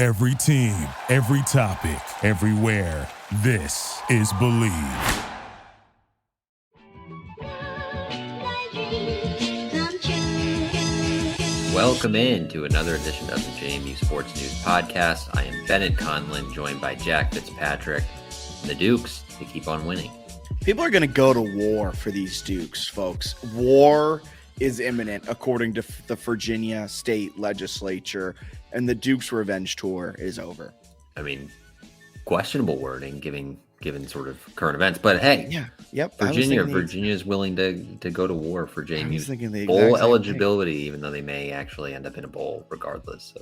Every team, every topic, everywhere. This is Believe. Welcome in to another edition of the JMU Sports News Podcast. I am Bennett Conlin, joined by Jack Fitzpatrick. And the Dukes, they keep on winning. People are going to go to war for these Dukes, folks. War is imminent, according to the Virginia state legislature, and the Dukes revenge tour is over. I mean, questionable wording given sort of current events, but hey, Virginia is willing to go to war for JMU bowl eligibility, even though they may actually end up in a bowl, regardless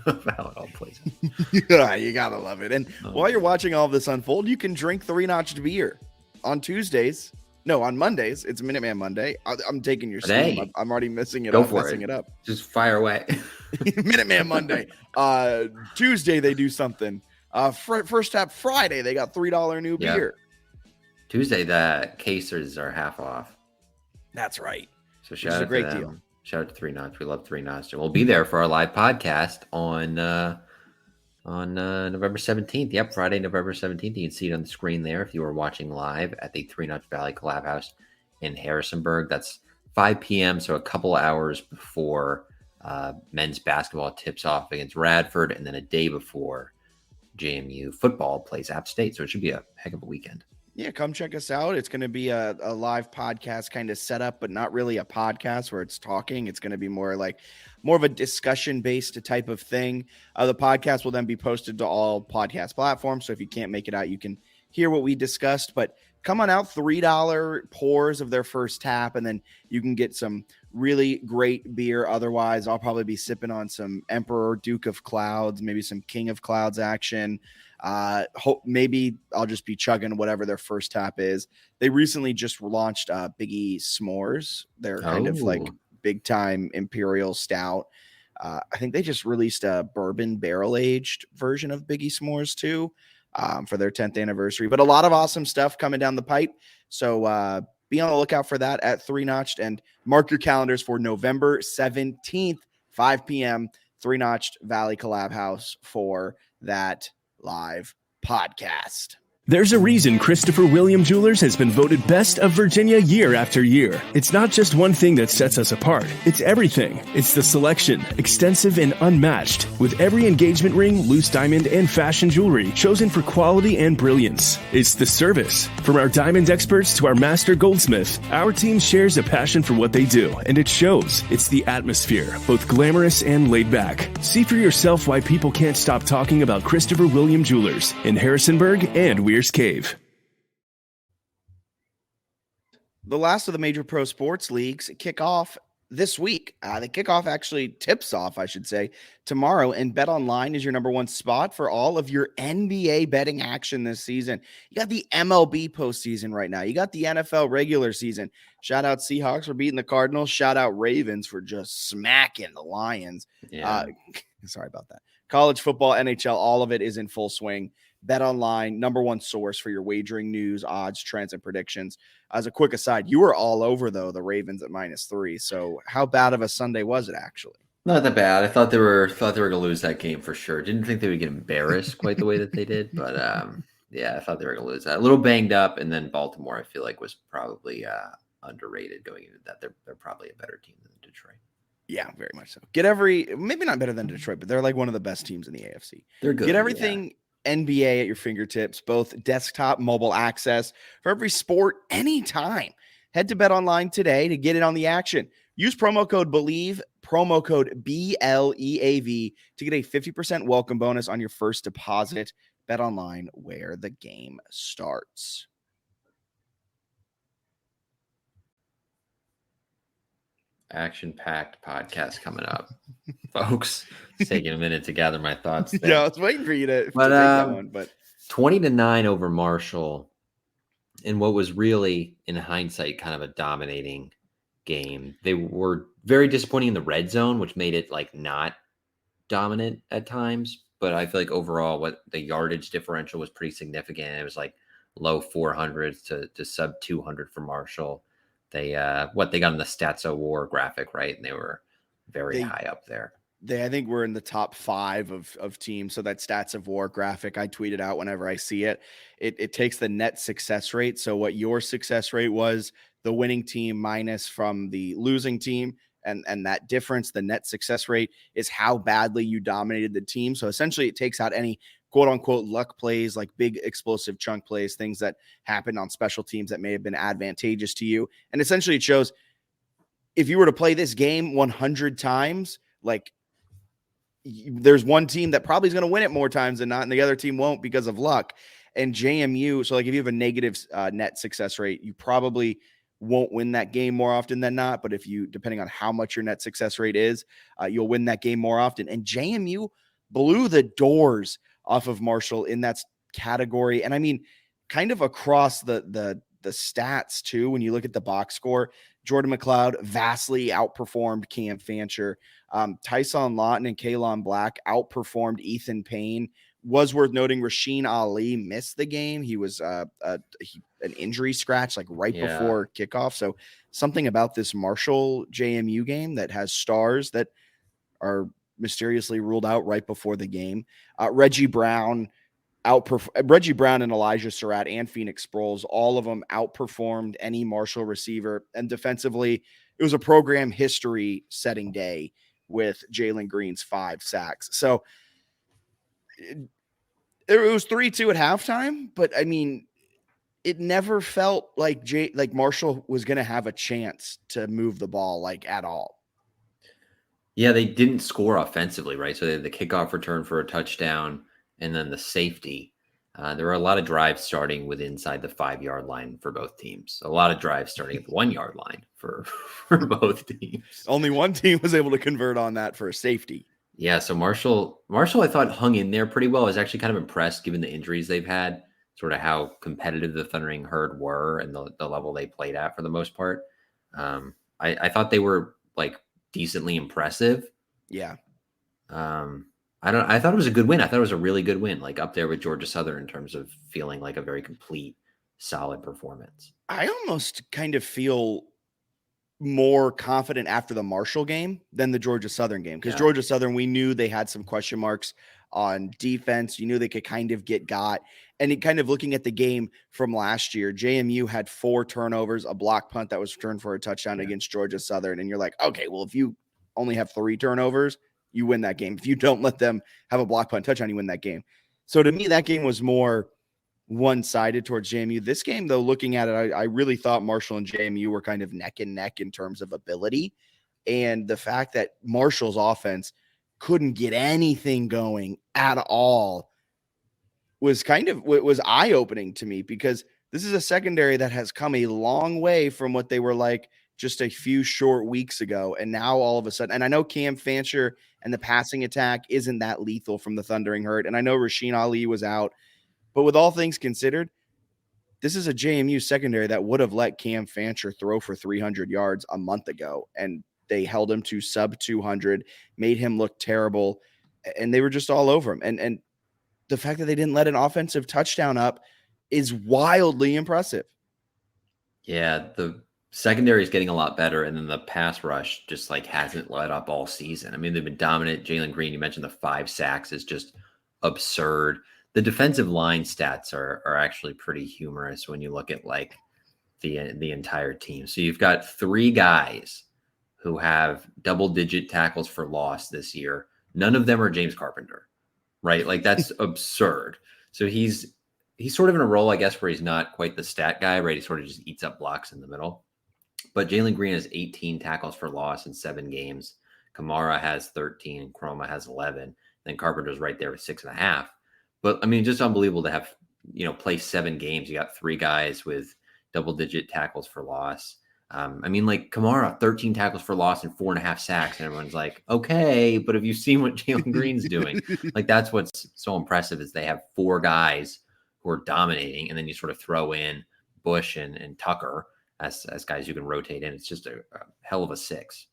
of how it all plays out. Yeah, you gotta love it. And while you're watching all of this unfold, you can drink Three-Notched beer on Tuesdays. No, on Mondays. It's Minuteman Monday. I'm taking your steam. I'm already messing it up. Just fire away. Minuteman Monday. Tuesday they do something. First Tap Friday they got $3 new beer. Tuesday the cases are half off. That's right. So shout out to them. Deal. Shout out to Three-Notch. We love Three-Notch, and we'll be there for our live podcast on November 17th. Yep, Friday, November 17th. You can see it on the screen there if you were watching live at the Three-Notch Valley Collab House in Harrisonburg. That's 5 p.m., so a couple hours before men's basketball tips off against Radford, and then a day before JMU football plays App State. So it should be a heck of a weekend. Yeah, come check us out. It's going to be a live podcast kind of setup, but not really a podcast where it's talking. It's going to be more of a discussion-based type of thing. The podcast will then be posted to all podcast platforms. So if you can't make it out, you can hear what we discussed. But come on out, $3 pours of their first tap, and then you can get some really great beer. Otherwise, I'll probably be sipping on some Emperor, Duke of Clouds, maybe some King of Clouds action. Maybe I'll just be chugging whatever their first tap is. They recently just launched Biggie S'mores. They're kind of like big time Imperial Stout. I think they just released a bourbon barrel aged version of Biggie S'mores too, for their 10th anniversary. But a lot of awesome stuff coming down the pipe. So be on the lookout for that at Three-Notched, and mark your calendars for November 17th, 5 p.m. Three-Notched Valley Collab House for that live podcast. There's a reason Christopher William Jewelers has been voted best of Virginia year after year. It's not just one thing that sets us apart. It's everything. It's the selection, extensive and unmatched, with every engagement ring, loose diamond, and fashion jewelry chosen for quality and brilliance. It's the service. From our diamond experts to our master goldsmith, our team shares a passion for what they do, and it shows. It's the atmosphere, both glamorous and laid back. See for yourself why people can't stop talking about Christopher William Jewelers in Harrisonburg and Weir's Cave. The last of the major pro sports leagues kick off this week. The kickoff actually tips off, I should say, tomorrow. And BetOnline is your number one spot for all of your NBA betting action this season. You got the MLB postseason right now. You got the NFL regular season. Shout out Seahawks for beating the Cardinals. Shout out Ravens for just smacking the Lions. Yeah. Sorry about that. College football, NHL, all of it is in full swing. BetOnline, number one source for your wagering news, odds, trends, and predictions. As a quick aside, you were all over, though, the Ravens at -3. So how bad of a Sunday was it, actually? Not that bad. I thought they were going to lose that game for sure. Didn't think they would get embarrassed quite the way that they did. But, yeah, I thought they were going to lose that. A little banged up, and then Baltimore, I feel like, was probably underrated going into that. They're probably a better team than Detroit. Yeah, very much so. Maybe not better than Detroit, but they're like one of the best teams in the AFC. They're good. Get everything NBA at your fingertips, both desktop, mobile access for every sport, anytime. Head to BetOnline today to get in on the action. Use promo code BELIEVE, promo code BLEAV to get a 50% welcome bonus on your first deposit. BetOnline, where the game starts. Action-packed podcast coming up, folks. It's taking a minute to gather my thoughts there. Yeah, I was waiting for you to take that one. But 20-9 over Marshall in what was really, in hindsight, kind of a dominating game. They were very disappointing in the red zone, which made it like not dominant at times. But I feel like overall, what the yardage differential was pretty significant. It was like low 400s to sub 200 for Marshall. They got in the Statso War graphic, right? And they were very high up there. I think we're in the top 5 of teams. So that stats of war graphic I tweeted out whenever I see it. It takes the net success rate. So what your success rate was, the winning team minus from the losing team, and that difference, the net success rate, is how badly you dominated the team. So essentially it takes out any quote unquote luck plays, like big explosive chunk plays, things that happened on special teams that may have been advantageous to you. And essentially it shows if you were to play this game 100 times, like, there's one team that probably is going to win it more times than not, and the other team won't because of luck. And JMU, so like if you have a negative net success rate, you probably won't win that game more often than not. But if you, depending on how much your net success rate is, you'll win that game more often. And JMU blew the doors off of Marshall in that category. And I mean, kind of across the stats too, when you look at the box score, Jordan McLeod vastly outperformed Cam Fancher. Tyson Lawton and Kalon Black outperformed Ethan Payne. Was worth noting, Rasheen Ali missed the game. He was an injury scratch like right before kickoff. So something about this Marshall JMU game that has stars that are mysteriously ruled out right before the game. Reggie Brown and Elijah Surratt and Phoenix Sproles, all of them outperformed any Marshall receiver. And defensively, it was a program history setting day with Jalen Green's 5 sacks. So it was 3-2 at halftime, but I mean, it never felt like Marshall was going to have a chance to move the ball like at all. Yeah, they didn't score offensively, right? So they had the kickoff return for a touchdown and then the safety. There were a lot of drives starting with inside the 5-yard line for both teams. A lot of drives starting at the 1-yard line for both teams. Only one team was able to convert on that for a safety. Yeah, so Marshall, I thought hung in there pretty well. I was actually kind of impressed given the injuries they've had, sort of how competitive the Thundering Herd were and the level they played at for the most part. I thought they were like decently impressive. Yeah. I thought it was a good win. I thought it was a really good win, like up there with Georgia Southern in terms of feeling like a very complete, solid performance. I almost kind of feel more confident after the Marshall game than the Georgia Southern game, because Georgia Southern, we knew they had some question marks on defense. You knew they could kind of get got. And it kind of looking at the game from last year, JMU had 4 turnovers, a block punt that was returned for a touchdown against Georgia Southern. And you're like, okay, well, if you only have 3 turnovers, you win that game. If you don't let them have a block punt touchdown, you win that game. So to me, that game was more one-sided towards JMU. This game, though, looking at it, I really thought Marshall and JMU were kind of neck and neck in terms of ability. And the fact that Marshall's offense couldn't get anything going at all was eye-opening to me, because this is a secondary that has come a long way from what they were like just a few short weeks ago. And now all of a sudden, and I know Cam Fancher and the passing attack isn't that lethal from the Thundering Herd. And I know Rasheen Ali was out, but with all things considered, this is a JMU secondary that would have let Cam Fancher throw for 300 yards a month ago. And they held him to sub 200, made him look terrible, and they were just all over him. And the fact that they didn't let an offensive touchdown up is wildly impressive. Yeah, the secondary is getting a lot better, and then the pass rush just like hasn't let up all season. I mean, they've been dominant. Jalen Green, you mentioned the 5 sacks is just absurd. The defensive line stats are actually pretty humorous when you look at like the entire team. So you've got 3 guys who have double-digit tackles for loss this year. None of them are James Carpenter, right? Like that's absurd. So he's sort of in a role, I guess, where he's not quite the stat guy, right? He sort of just eats up blocks in the middle. But Jalen Green has 18 tackles for loss in 7 games. Kamara has 13 and Chroma has 11. Then Carpenter's right there with 6.5. But I mean, just unbelievable to have, play 7 games. You got 3 guys with double-digit tackles for loss. I mean, like Kamara, 13 tackles for loss and 4.5 sacks. And everyone's like, okay, but have you seen what Jalen Green's doing? Like, that's what's so impressive is they have 4 guys who are dominating. And then you sort of throw in Bush and Tucker as guys you can rotate in. It's just a hell of a 6.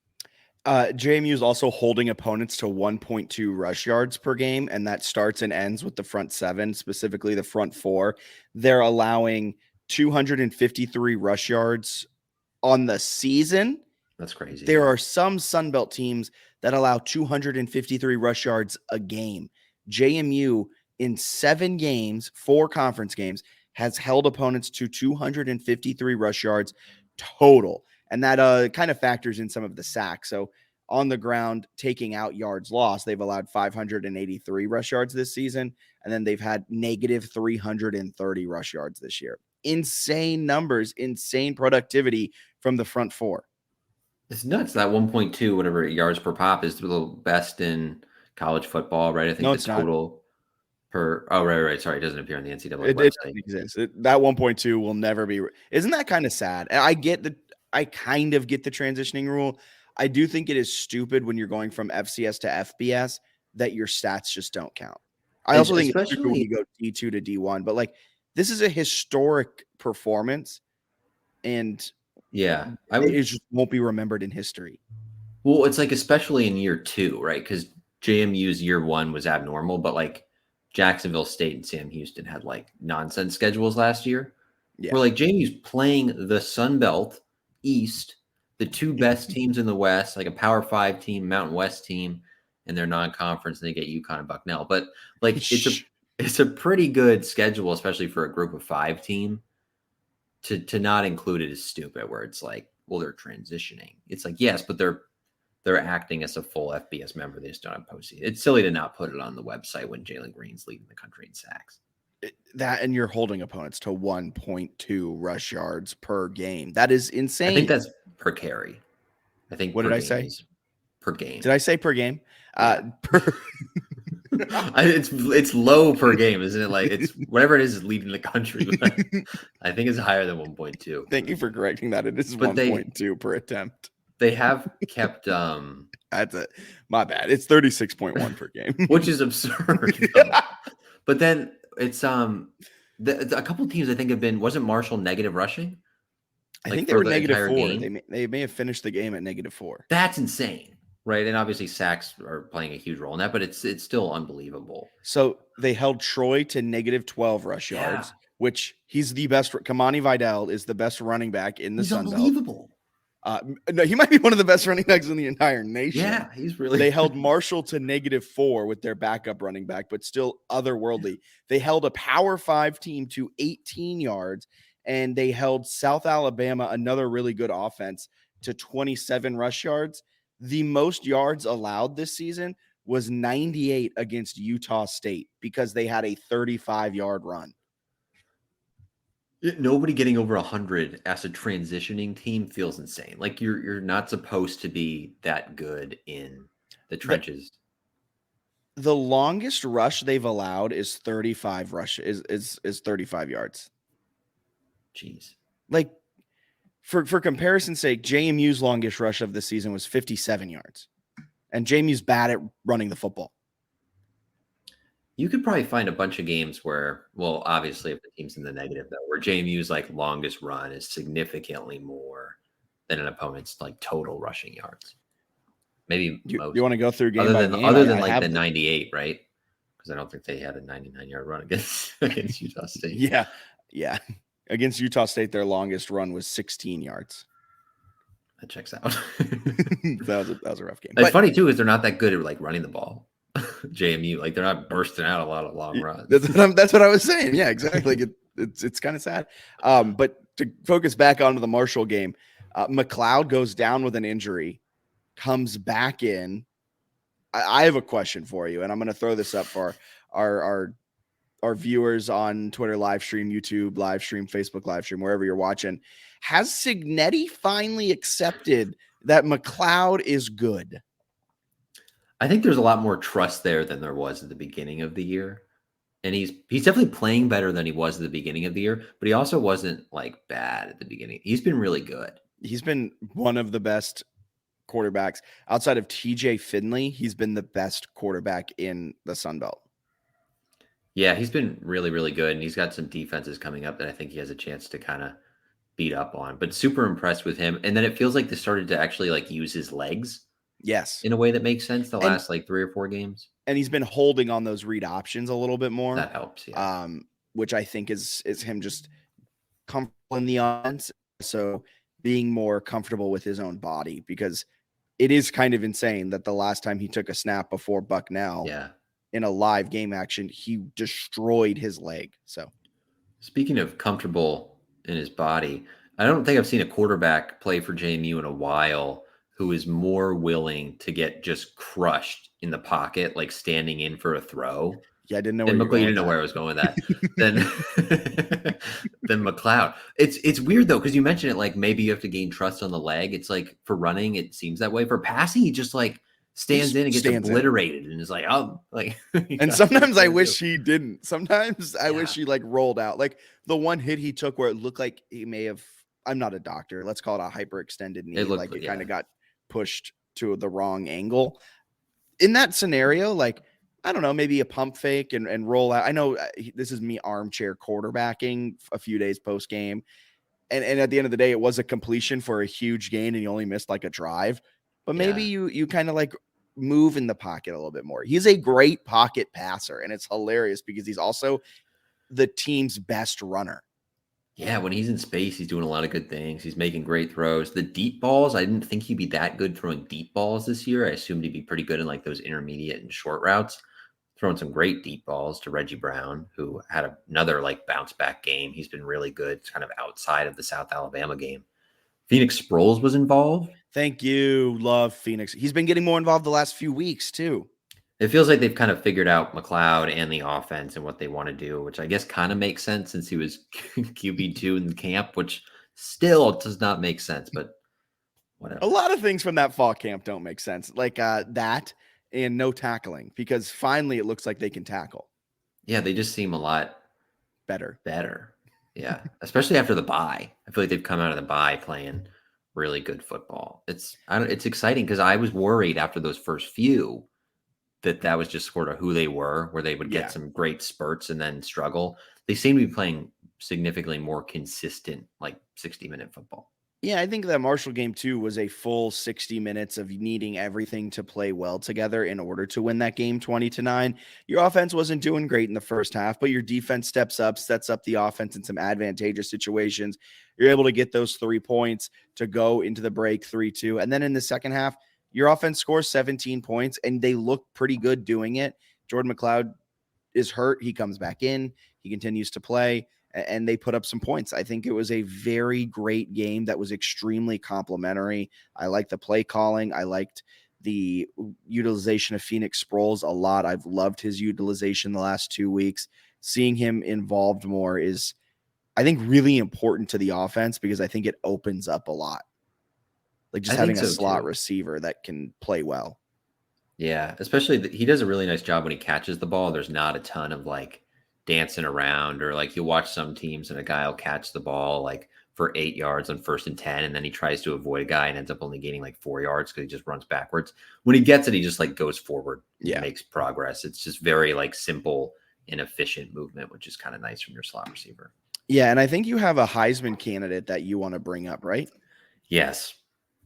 JMU is also holding opponents to 1.2 rush yards per game, and that starts and ends with the front 7, specifically the front 4. They're allowing 253 rush yards on the season. That's crazy. There are some Sunbelt teams that allow 253 rush yards a game. JMU in 7 games, 4 conference games, has held opponents to 253 rush yards total. And that kind of factors in some of the sacks. So on the ground, taking out yards lost, they've allowed 583 rush yards this season. And then they've had negative 330 rush yards this year. Insane numbers, insane productivity from the front 4. It's nuts. That 1.2, whatever yards per pop is the best in college football, right? I think the total per. Oh, right. Sorry. It doesn't appear on the NCAA website. It doesn't exist. That 1.2 will never be. Isn't that kind of sad? I kind of get the transitioning rule. I do think it is stupid when you're going from FCS to FBS that your stats just don't count. I also think it's stupid when you go D2 to D1, but like this is a historic performance, and it just won't be remembered in history. Well, it's like especially in year 2, right? Because JMU's year 1 was abnormal, but like Jacksonville State and Sam Houston had like nonsense schedules last year. Yeah. Where like JMU's playing the Sun Belt East, the 2 best teams in the West, like a Power 5 team, Mountain West team, and they're non-conference, and they get UConn and Bucknell. But like it's a pretty good schedule, especially for a group of 5 team. To not include it is stupid. Where it's like, well, they're transitioning. It's like yes, but they're acting as a full FBS member. They just don't have postseason. It's silly to not put it on the website when Jalen Green's leading the country in sacks. That and you're holding opponents to 1.2 rush yards per game. That is insane. I think that's per carry. I think. What did I say? Per game. Did I say per game? Yeah. It's low per game, isn't it? Like it's whatever it is leading the country. I think it's higher than 1.2. Thank you for correcting that. It is 1.2 per attempt. They have kept. That's it. My bad. It's 36.1 per game, which is absurd. But then it's a couple teams I think have been. Wasn't Marshall negative rushing? I think they were -4. They may have finished the game at -4. That's insane. Right, and obviously sacks are playing a huge role in that, but it's still unbelievable. So they held Troy to -12 rush yards, which he's the best. Kamani Vidal is the best running back in the Sun Belt. Unbelievable. No, he might be one of the best running backs in the entire nation. Yeah, he's really. They held Marshall to -4 with their backup running back, but still otherworldly. They held a Power 5 team to 18 yards, and they held South Alabama, another really good offense, to 27 rush yards. The most yards allowed this season was 98 against Utah State because they had a 35-yard run. Nobody getting over 100 as a transitioning team feels insane. Like you're not supposed to be that good in the trenches. The longest rush they've allowed is 35 rush is 35 yards. Jeez. Like For comparison's sake, JMU's longest rush of the season was 57 yards. And JMU's bad at running the football. You could probably find a bunch of games where, well, obviously if the team's in the negative, though, where JMU's like longest run is significantly more than an opponent's like total rushing yards. Maybe you want to go through game other by than, game? Other than like the 98, right? Because I don't think they had a 99-yard run against Utah State. Yeah. Against Utah State, their longest run was 16 yards. That checks out. that was a rough game. It's funny too, because they're not that good at like running the ball. JMU, like they're not bursting out a lot of long runs. That's what I was saying. Yeah, exactly. It's kind of sad. But to focus back onto the Marshall game, McLeod goes down with an injury, comes back in. I have a question for you, and I'm going to throw this up for our viewers on Twitter live stream, YouTube live stream, Facebook live stream, wherever you're watching. Has Cignetti finally accepted that McLeod is good? I think there's a lot more trust there than there was at the beginning of the year. And he's definitely playing better than he was at the beginning of the year, but he also wasn't like bad at the beginning. He's been really good. He's been one of the best quarterbacks outside of TJ Finley. He's been the best quarterback in the Sun Belt. Yeah, he's been really, really good. And he's got some defenses coming up that I think he has a chance to kind of beat up on, but super impressed with him. And then it feels like they started to actually like use his legs. Yes. In a way that makes sense the last like 3 or 4 games. And he's been holding on those read options a little bit more. That helps. Yeah. Which I think is him just comfortable in the offense. So being more comfortable with his own body, because it is kind of insane that the last time he took a snap before Bucknell in a live game action, he destroyed his leg. So speaking of comfortable in his body, I don't think I've seen a quarterback play for JMU in a while who is more willing to get just crushed in the pocket, like standing in for a throw. Yeah, I didn't know And where you didn't know where I was going with that. Then McLeod. It's weird though, because you mentioned it like maybe you have to gain trust on the leg. It's like for running, it seems that way. For passing, he just like stands in and gets obliterated and is like, oh, like. And sometimes I wish he didn't. Sometimes I wish he like rolled out. Like the one hit he took where it looked like he may have. I'm not a doctor. Let's call it a hyperextended knee. It kind of got pushed to the wrong angle. In that scenario, like, I don't know, maybe a pump fake and roll out. I know this is me armchair quarterbacking a few days post game. And at the end of the day, it was a completion for a huge gain and you only missed like a drive. But maybe you kind of like move in the pocket a little bit more. He's a great pocket passer, and it's hilarious because he's also the team's best runner. Yeah, when he's in space, he's doing a lot of good things. He's making great throws. The deep balls, I didn't think he'd be that good throwing deep balls this year. I assumed he'd be pretty good in like those intermediate and short routes. Throwing some great deep balls to Reggie Brown, who had another like bounce back game. He's been really good, kind of outside of the South Alabama game. Phoenix Sproles was involved. Thank you. Love Phoenix. He's been getting more involved the last few weeks too. It feels like they've kind of figured out McLeod and the offense and what they want to do, which I guess kind of makes sense since he was QB2 in the camp, which still does not make sense, but whatever. A lot of things from that fall camp don't make sense, like that and no tackling, because finally it looks like they can tackle. Yeah, they just seem a lot better. Yeah, especially after the bye. I feel like they've come out of the bye playing really good football. It's exciting because I was worried after those first few that was just sort of who they were, where they would get some great spurts and then struggle. They seem to be playing significantly more consistent, like 60-minute football. Yeah, I think that Marshall game too was a full 60 minutes of needing everything to play well together in order to win that game 20-9. Your offense wasn't doing great in the first half, but your defense sets up the offense in some advantageous situations. You're able to get those 3 points to go into the break 3-2. And then in the second half, your offense scores 17 points and they look pretty good doing it. Jordan McLeod is hurt. He comes back in. He continues to play. And they put up some points. I think it was a very great game that was extremely complimentary. I liked the play calling. I liked the utilization of Phoenix Sproles a lot. I've loved his utilization the last 2 weeks. Seeing him involved more is, I think, really important to the offense because I think it opens up a lot. Like just having a slot receiver that can play well. Yeah, especially he does a really nice job when he catches the ball. There's not a ton of like dancing around, or like you watch some teams and a guy will catch the ball like for 8 yards on 1st and 10, and then he tries to avoid a guy and ends up only gaining like 4 yards because he just runs backwards. When he gets it, he just like goes forward, makes progress. It's just very like simple and efficient movement, which is kind of nice from your slot receiver. Yeah, and I think you have a Heisman candidate that you want to bring up, right? Yes.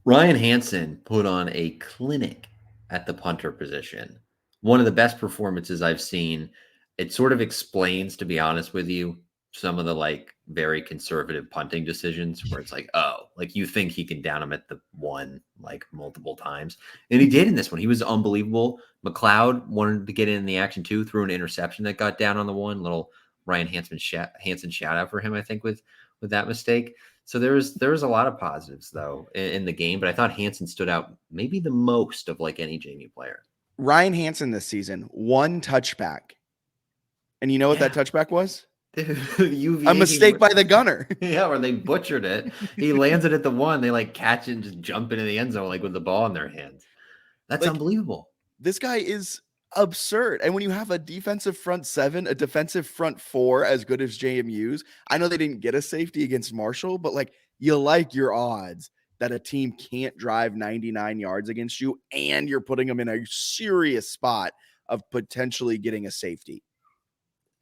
Ryan Hansen put on a clinic at the punter position. One of the best performances I've seen. It sort of explains, to be honest with you, some of the like very conservative punting decisions where it's like, oh, like you think he can down him at the 1 like multiple times. And he did in this one. He was unbelievable. McLeod wanted to get in the action too, threw an interception that got down on the 1. Little Ryan Hansen shout out for him, I think, with that mistake. So there was a lot of positives though in the game, but I thought Hansen stood out maybe the most of like any JMU player. Ryan Hansen this season, 1 touchback. And you know what that touchback was? A mistake by the gunner. Yeah, or they butchered it. He lands it at the 1. They like catch it and just jump into the end zone like with the ball in their hands. That's like, unbelievable. This guy is absurd. And when you have a defensive front 7, a defensive front 4 as good as JMU's, I know they didn't get a safety against Marshall, but like you like your odds that a team can't drive 99 yards against you and you're putting them in a serious spot of potentially getting a safety.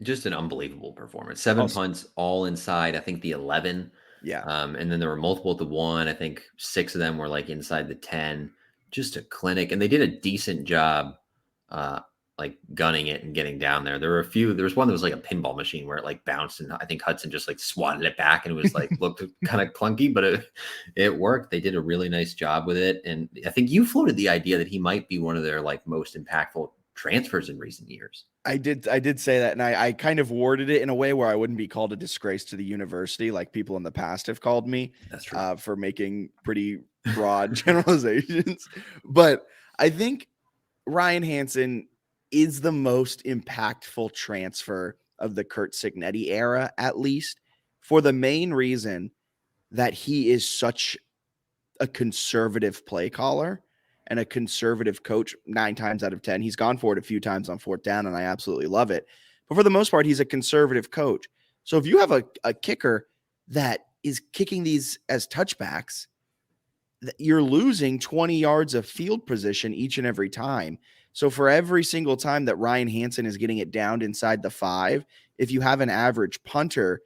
Just an unbelievable performance. 7 punts all inside, I think the 11. Yeah. And then there were multiple at the 1. I think 6 of them were like inside the 10. Just a clinic. And they did a decent job like gunning it and getting down there. There were a few. There was one that was like a pinball machine where it like bounced, and I think Hudson just like swatted it back, and it was like looked kind of clunky, but it worked. They did a really nice job with it, and I think you floated the idea that he might be one of their like most impactful transfers in recent years. I did say that, and I kind of worded it in a way where I wouldn't be called a disgrace to the university like people in the past have called me. That's true. For making pretty broad generalizations. But I think Ryan Hansen is the most impactful transfer of the Kurt Signetti era, at least, for the main reason that he is such a conservative play caller and a conservative coach 9 times out of 10. He's gone for it a few times on 4th down, and I absolutely love it. But for the most part, he's a conservative coach. So if you have a kicker that is kicking these as touchbacks, you're losing 20 yards of field position each and every time. So for every single time that Ryan Hansen is getting it downed inside the 5, if you have an average punter,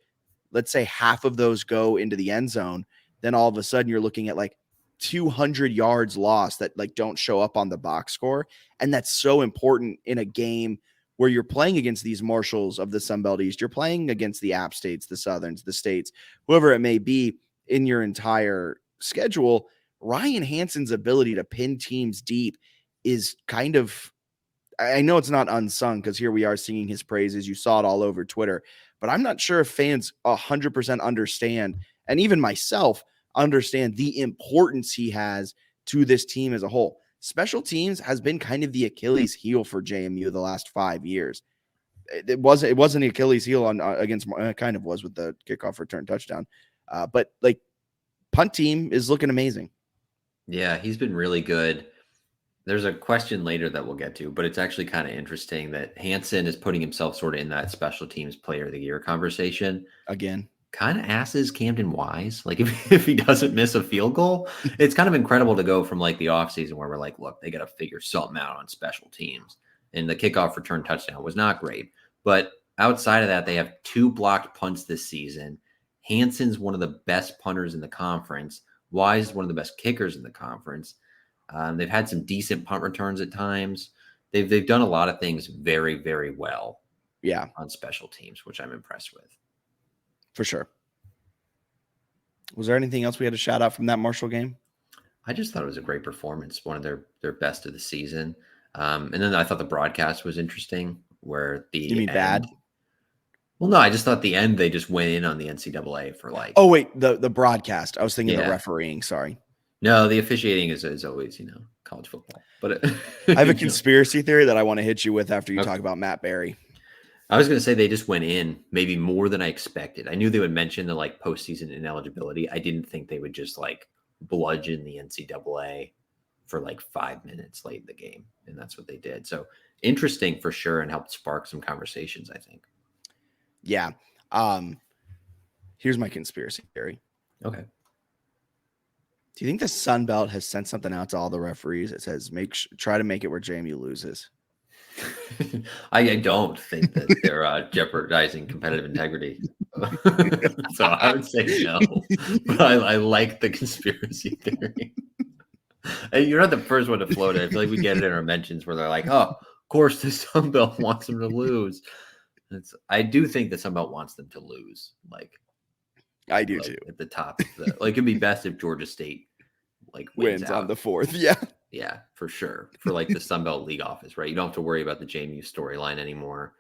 let's say half of those go into the end zone, then all of a sudden you're looking at like 200 yards lost that like don't show up on the box score. And that's so important in a game where you're playing against these Marshalls of the Sun Belt East. You're playing against the App States, the Southerns, the States, whoever it may be in your entire schedule. Ryan Hansen's ability to pin teams deep is kind of, I know it's not unsung because here we are singing his praises. You saw it all over Twitter, but I'm not sure if fans 100% understand, and even myself understand the importance he has to this team as a whole. Special teams has been kind of the Achilles heel for JMU the last 5 years. It wasn't the Achilles heel against, kind of was with the kickoff return touchdown. But like punt team is looking amazing. Yeah, he's been really good. There's a question later that we'll get to, but it's actually kind of interesting that Hansen is putting himself sort of in that special teams player of the year conversation. Again, kind of asses Camden Wise. Like if he doesn't miss a field goal, it's kind of incredible to go from like the offseason where we're like, look, they got to figure something out on special teams. And the kickoff return touchdown was not great. But outside of that, they have 2 blocked punts this season. Hansen's one of the best punters in the conference. Wise is one of the best kickers in the conference. They've had some decent punt returns at times. They've done a lot of things very, very well. Yeah, on special teams, which I'm impressed with. For sure. Was there anything else we had to shout out from that Marshall game? I just thought it was a great performance, one of their best of the season. And then I thought the broadcast was interesting. Where you mean bad? Well, no, I just thought the end they just went in on the NCAA for like. Oh wait, the broadcast. I was thinking the refereeing. Sorry. No, the officiating is always, college football. But I have a conspiracy theory that I want to hit you with after you talk about Matt Barry. I was going to say they just went in maybe more than I expected. I knew they would mention the like postseason ineligibility. I didn't think they would just like bludgeon the NCAA for like 5 minutes late in the game. And that's what they did. So interesting for sure, and helped spark some conversations, I think. Yeah. Here's my conspiracy theory. Okay. Do you think the Sun Belt has sent something out to all the referees that says try to make it where JMU loses? I don't think that they're jeopardizing competitive integrity. So I would say no. But I like the conspiracy theory. And you're not the first one to float it. I feel like we get it in our mentions where they're like, oh, of course the Sun Belt wants them to lose. I do think the Sun Belt wants them to lose. Like I do too. At the top of the it'd be best if Georgia State like wins on the 4th. Yeah. Yeah, for sure. For like the Sun Belt League office, right? You don't have to worry about the JMU storyline anymore.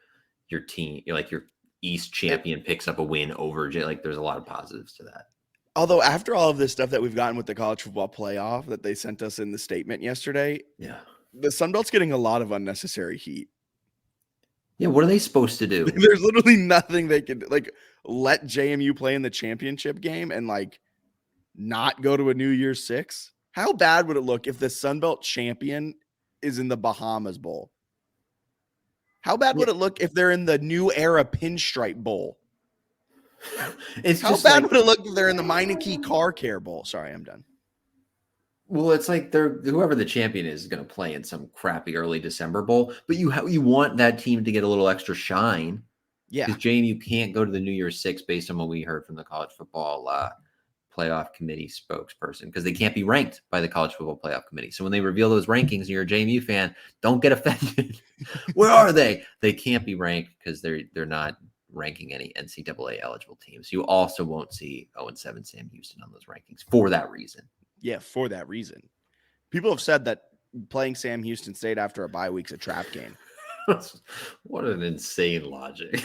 Your team, your East champion picks up a win over like there's a lot of positives to that. Although after all of this stuff that we've gotten with the college football playoff that they sent us in the statement yesterday, the Sun Belt's getting a lot of unnecessary heat. Yeah, what are they supposed to do? There's literally nothing they can like let JMU play in the championship game and like not go to a New Year's 6. How bad would it look if the Sun Belt champion is in the Bahamas Bowl? How bad would it look if they're in the New Era Pinstripe Bowl? How bad would it look if they're in the Meineke Car Care Bowl? Sorry, I'm done. Well, it's like whoever the champion is going to play in some crappy early December bowl, but you want that team to get a little extra shine. Yeah, because JMU can't go to the New Year's 6 based on what we heard from the college football Playoff Committee spokesperson because they can't be ranked by the College Football Playoff Committee. So when they reveal those rankings and you're a JMU fan, don't get offended. Where are they? They can't be ranked because they're not ranking any NCAA eligible teams. You also won't see 0-7 Sam Houston on those rankings for that reason. Yeah, for that reason. People have said that playing Sam Houston State after a bye week's a trap game. What an insane logic.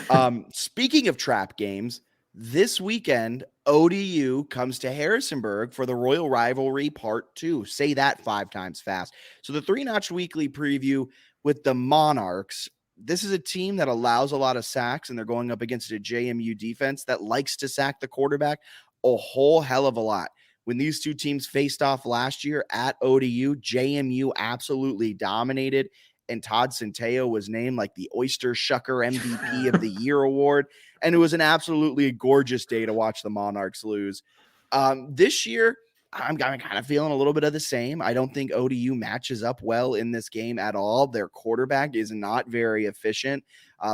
Speaking of trap games, this weekend, ODU comes to Harrisonburg for the Royal Rivalry Part 2. Say that 5 times fast. So the 3-Notch Weekly preview with the Monarchs. This is a team that allows a lot of sacks, and they're going up against a JMU defense that likes to sack the quarterback a whole hell of a lot. When these two teams faced off last year at ODU, JMU absolutely dominated, and Todd Centeio was named like the Oyster Shucker MVP of the Year award. And it was an absolutely gorgeous day to watch the Monarchs lose. This year, I'm kind of feeling a little bit of the same. I don't think ODU matches up well in this game at all. Their quarterback is not very efficient.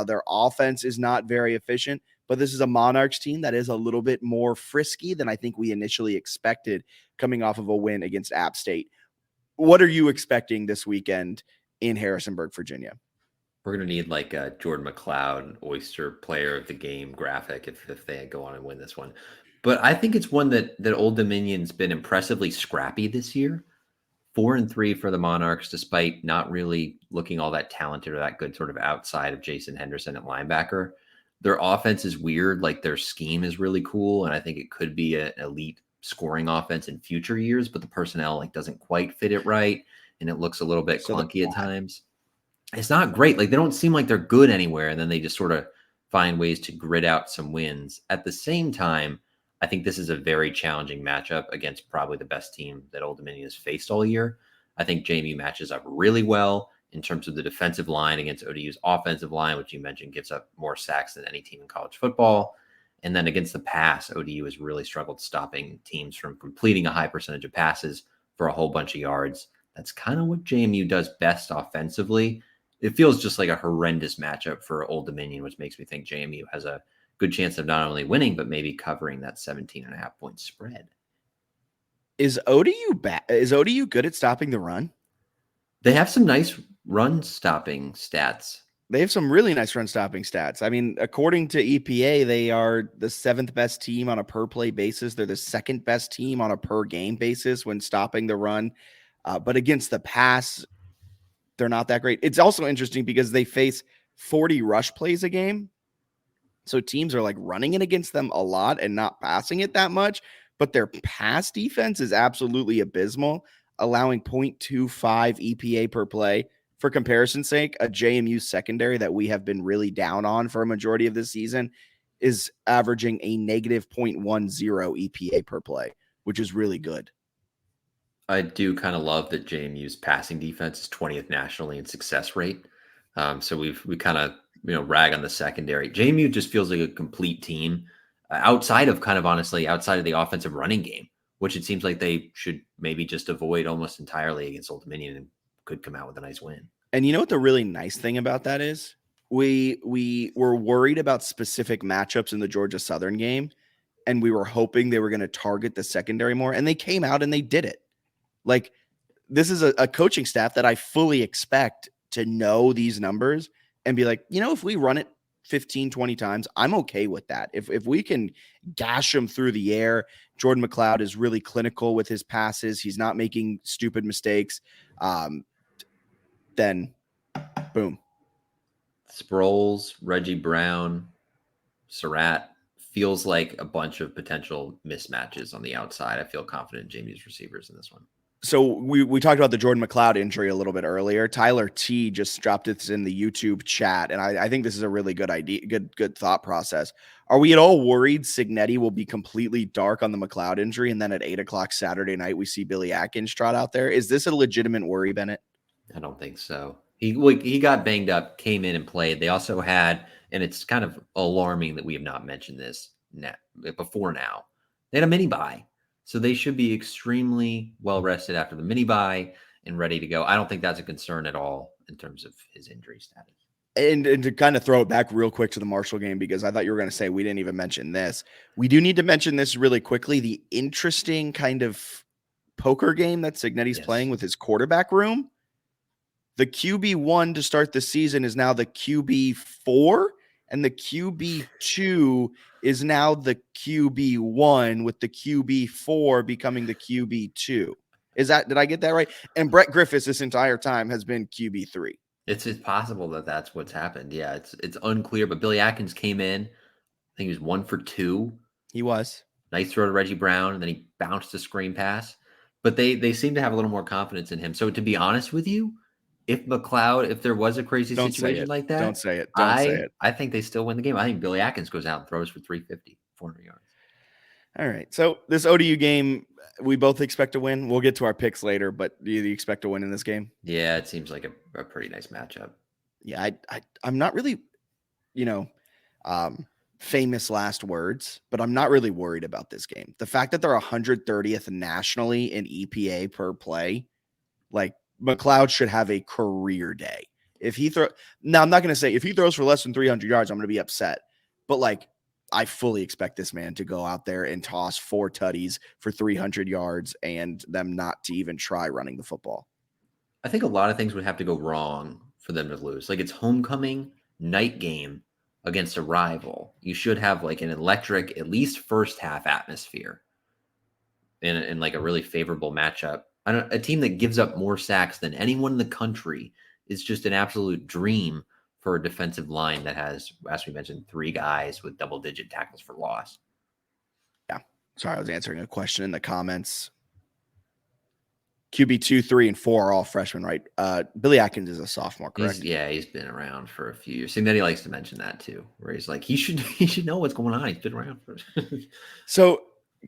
Their offense is not very efficient. But this is a Monarchs team that is a little bit more frisky than I think we initially expected coming off of a win against App State. What are you expecting this weekend in Harrisonburg, Virginia? We're going to need like a Jordan McLeod, Oyster Player of the Game graphic if they go on and win this one. But I think it's one that Old Dominion's been impressively scrappy this year. 4-3 for the Monarchs, despite not really looking all that talented or that good sort of outside of Jason Henderson at linebacker. Their offense is weird. Like their scheme is really cool. And I think it could be an elite scoring offense in future years, but the personnel like doesn't quite fit it right. And it looks a little bit clunky at times. It's not great. Like they don't seem like they're good anywhere. And then they just sort of find ways to grit out some wins. At the same time, I think this is a very challenging matchup against probably the best team that Old Dominion has faced all year. I think JMU matches up really well in terms of the defensive line against ODU's offensive line, which you mentioned gives up more sacks than any team in college football. And then against the pass, ODU has really struggled stopping teams from completing a high percentage of passes for a whole bunch of yards. That's kind of what JMU does best offensively. It feels just like a horrendous matchup for Old Dominion, which makes me think JMU has a good chance of not only winning, but maybe covering that 17.5 point spread. Is ODU good at stopping the run? They have some nice run stopping stats. They have some really nice run stopping stats. I mean, according to EPA, they are the 7th best team on a per play basis. They're the 2nd best team on a per game basis when stopping the run. But against the pass, they're not that great. It's also interesting because they face 40 rush plays a game. So teams are like running it against them a lot and not passing it that much. But their pass defense is absolutely abysmal, allowing 0.25 EPA per play. For comparison's sake, a JMU secondary that we have been really down on for a majority of this season is averaging a negative 0.10 EPA per play, which is really good. I do kind of love that JMU's passing defense is 20th nationally in success rate. So we kind of rag on the secondary. JMU just feels like a complete team outside of the offensive running game, which it seems like they should maybe just avoid almost entirely against Old Dominion and could come out with a nice win. And you know what the really nice thing about that is? We were worried about specific matchups in the Georgia Southern game, and we were hoping they were going to target the secondary more, and they came out and they did it. Like, this is a coaching staff that I fully expect to know these numbers and be like, if we run it 15, 20 times, I'm okay with that. If we can gash them through the air, Jordan McLeod is really clinical with his passes. He's not making stupid mistakes. Then boom. Sproles, Reggie Brown, Surratt feels like a bunch of potential mismatches on the outside. I feel confident in JMU's receivers in this one. So we talked about the Jordan McLeod injury a little bit earlier. Tyler T just dropped this in the YouTube chat, and I think this is a really good idea, good thought process. Are we at all worried Signetti will be completely dark on the McLeod injury, and then at 8:00 Saturday night we see Billy Atkins trot out there? Is this a legitimate worry, Bennett? I don't think so. He got banged up, came in and played. They also had, and it's kind of alarming that we have not mentioned this before now, they had a mini bye. So they should be extremely well rested after the mini bye and ready to go. I don't think that's a concern at all in terms of his injury status. And to kind of throw it back real quick to the Marshall game, because I thought you were going to say we didn't even mention this. We do need to mention this really quickly. The interesting kind of poker game that Signetti's playing with his quarterback room. The QB1 to start the season is now the QB4, and the QB2 is now the QB1, with the QB4 becoming the QB2. Did I get that right? And Brett Griffiths this entire time has been QB3. It's possible that that's what's happened. Yeah, it's unclear, but Billy Atkins came in. I think he was 1 for 2. He was. Nice throw to Reggie Brown, and then he bounced a screen pass. But they seem to have a little more confidence in him. So to be honest with you, if there was a crazy situation like that, don't say it. I think they still win the game. I think Billy Atkins goes out and throws for 350, 400 yards. All right. So this ODU game, we both expect to win. We'll get to our picks later, but do you expect to win in this game? Yeah, it seems like a pretty nice matchup. Yeah, I'm not really, famous last words, but I'm not really worried about this game. The fact that they're 130th nationally in EPA per play, like McLeod should have a career day. Now I'm not going to say if he throws for less than 300 yards, I'm going to be upset, but like I fully expect this man to go out there and toss 4 tutties for 300 yards and them not to even try running the football. I think a lot of things would have to go wrong for them to lose. Like it's homecoming night game against a rival. You should have like an electric, at least first half atmosphere in like a really favorable matchup. A team that gives up more sacks than anyone in the country is just an absolute dream for a defensive line that has, as we mentioned, 3 guys with double-digit tackles for loss. Yeah. Sorry, I was answering a question in the comments. QB 2, 3, and 4 are all freshmen, right? Billy Atkins is a sophomore, correct? He's been around for a few years. Signetti likes to mention that too, where he's like, he should know what's going on. He's been around for So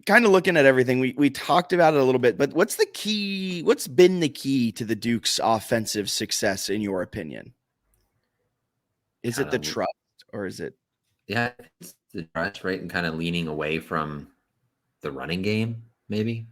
kind of looking at everything, we talked about it a little bit, but what's been the key to the Duke's offensive success in your opinion? Is it the trust, or is it? Yeah, it's the trust, right? And kind of leaning away from the running game, maybe.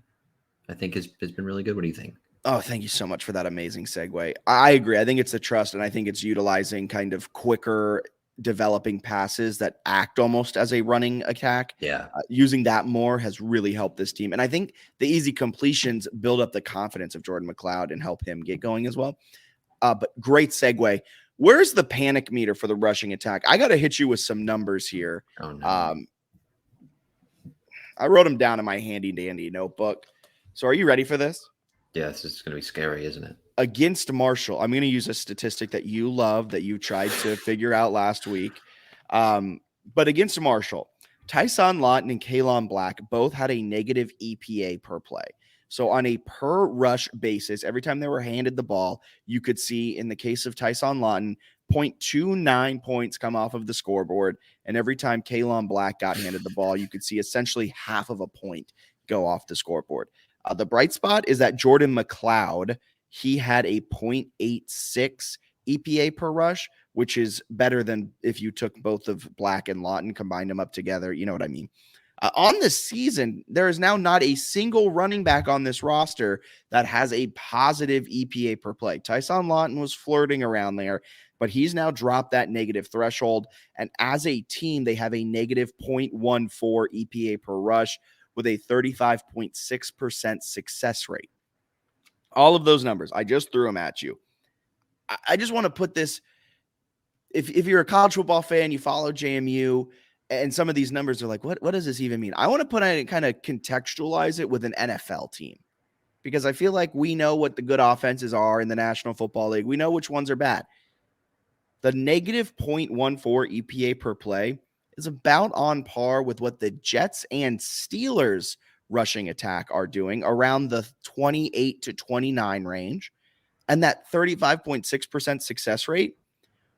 I think has been really good. What do you think? Oh, thank you so much for that amazing segue. I agree. I think it's the trust, and I think it's utilizing kind of quicker developing passes that act almost as a running attack. Yeah. Using that more has really helped this team. And I think the easy completions build up the confidence of Jordan McLeod and help him get going as well. But great segue. Where's the panic meter for the rushing attack? I got to hit you with some numbers here. Oh, no. I wrote them down in my handy dandy notebook. So are you ready for this? Yeah, this is going to be scary, isn't it? Against Marshall, I'm going to use a statistic that you love, that you tried to figure out last week. But against Marshall, Tyson Lawton and Kalon Black both had a negative EPA per play. So on a per rush basis, every time they were handed the ball, you could see in the case of Tyson Lawton, 0.29 points come off of the scoreboard. And every time Kalon Black got handed the ball, you could see essentially half of a point go off the scoreboard. The bright spot is that Jordan McLeod, he had a 0.86 EPA per rush, which is better than if you took both of Black and Lawton, combined them up together. You know what I mean? On the season, there is now not a single running back on this roster that has a positive EPA per play. Tyson Lawton was flirting around there, but he's now dropped that negative threshold. And as a team, they have a negative 0.14 EPA per rush with a 35.6% success rate. All of those numbers, I just threw them at you. I just want to put this, if you're a college football fan, you follow JMU, and some of these numbers are like, what does this even mean? I want to put it and kind of contextualize it with an NFL team, because I feel like we know what the good offenses are in the National Football League. We know which ones are bad. The negative 0.14 EPA per play is about on par with what the Jets and Steelers rushing attack are doing, around the 28 to 29 range. And that 35.6% success rate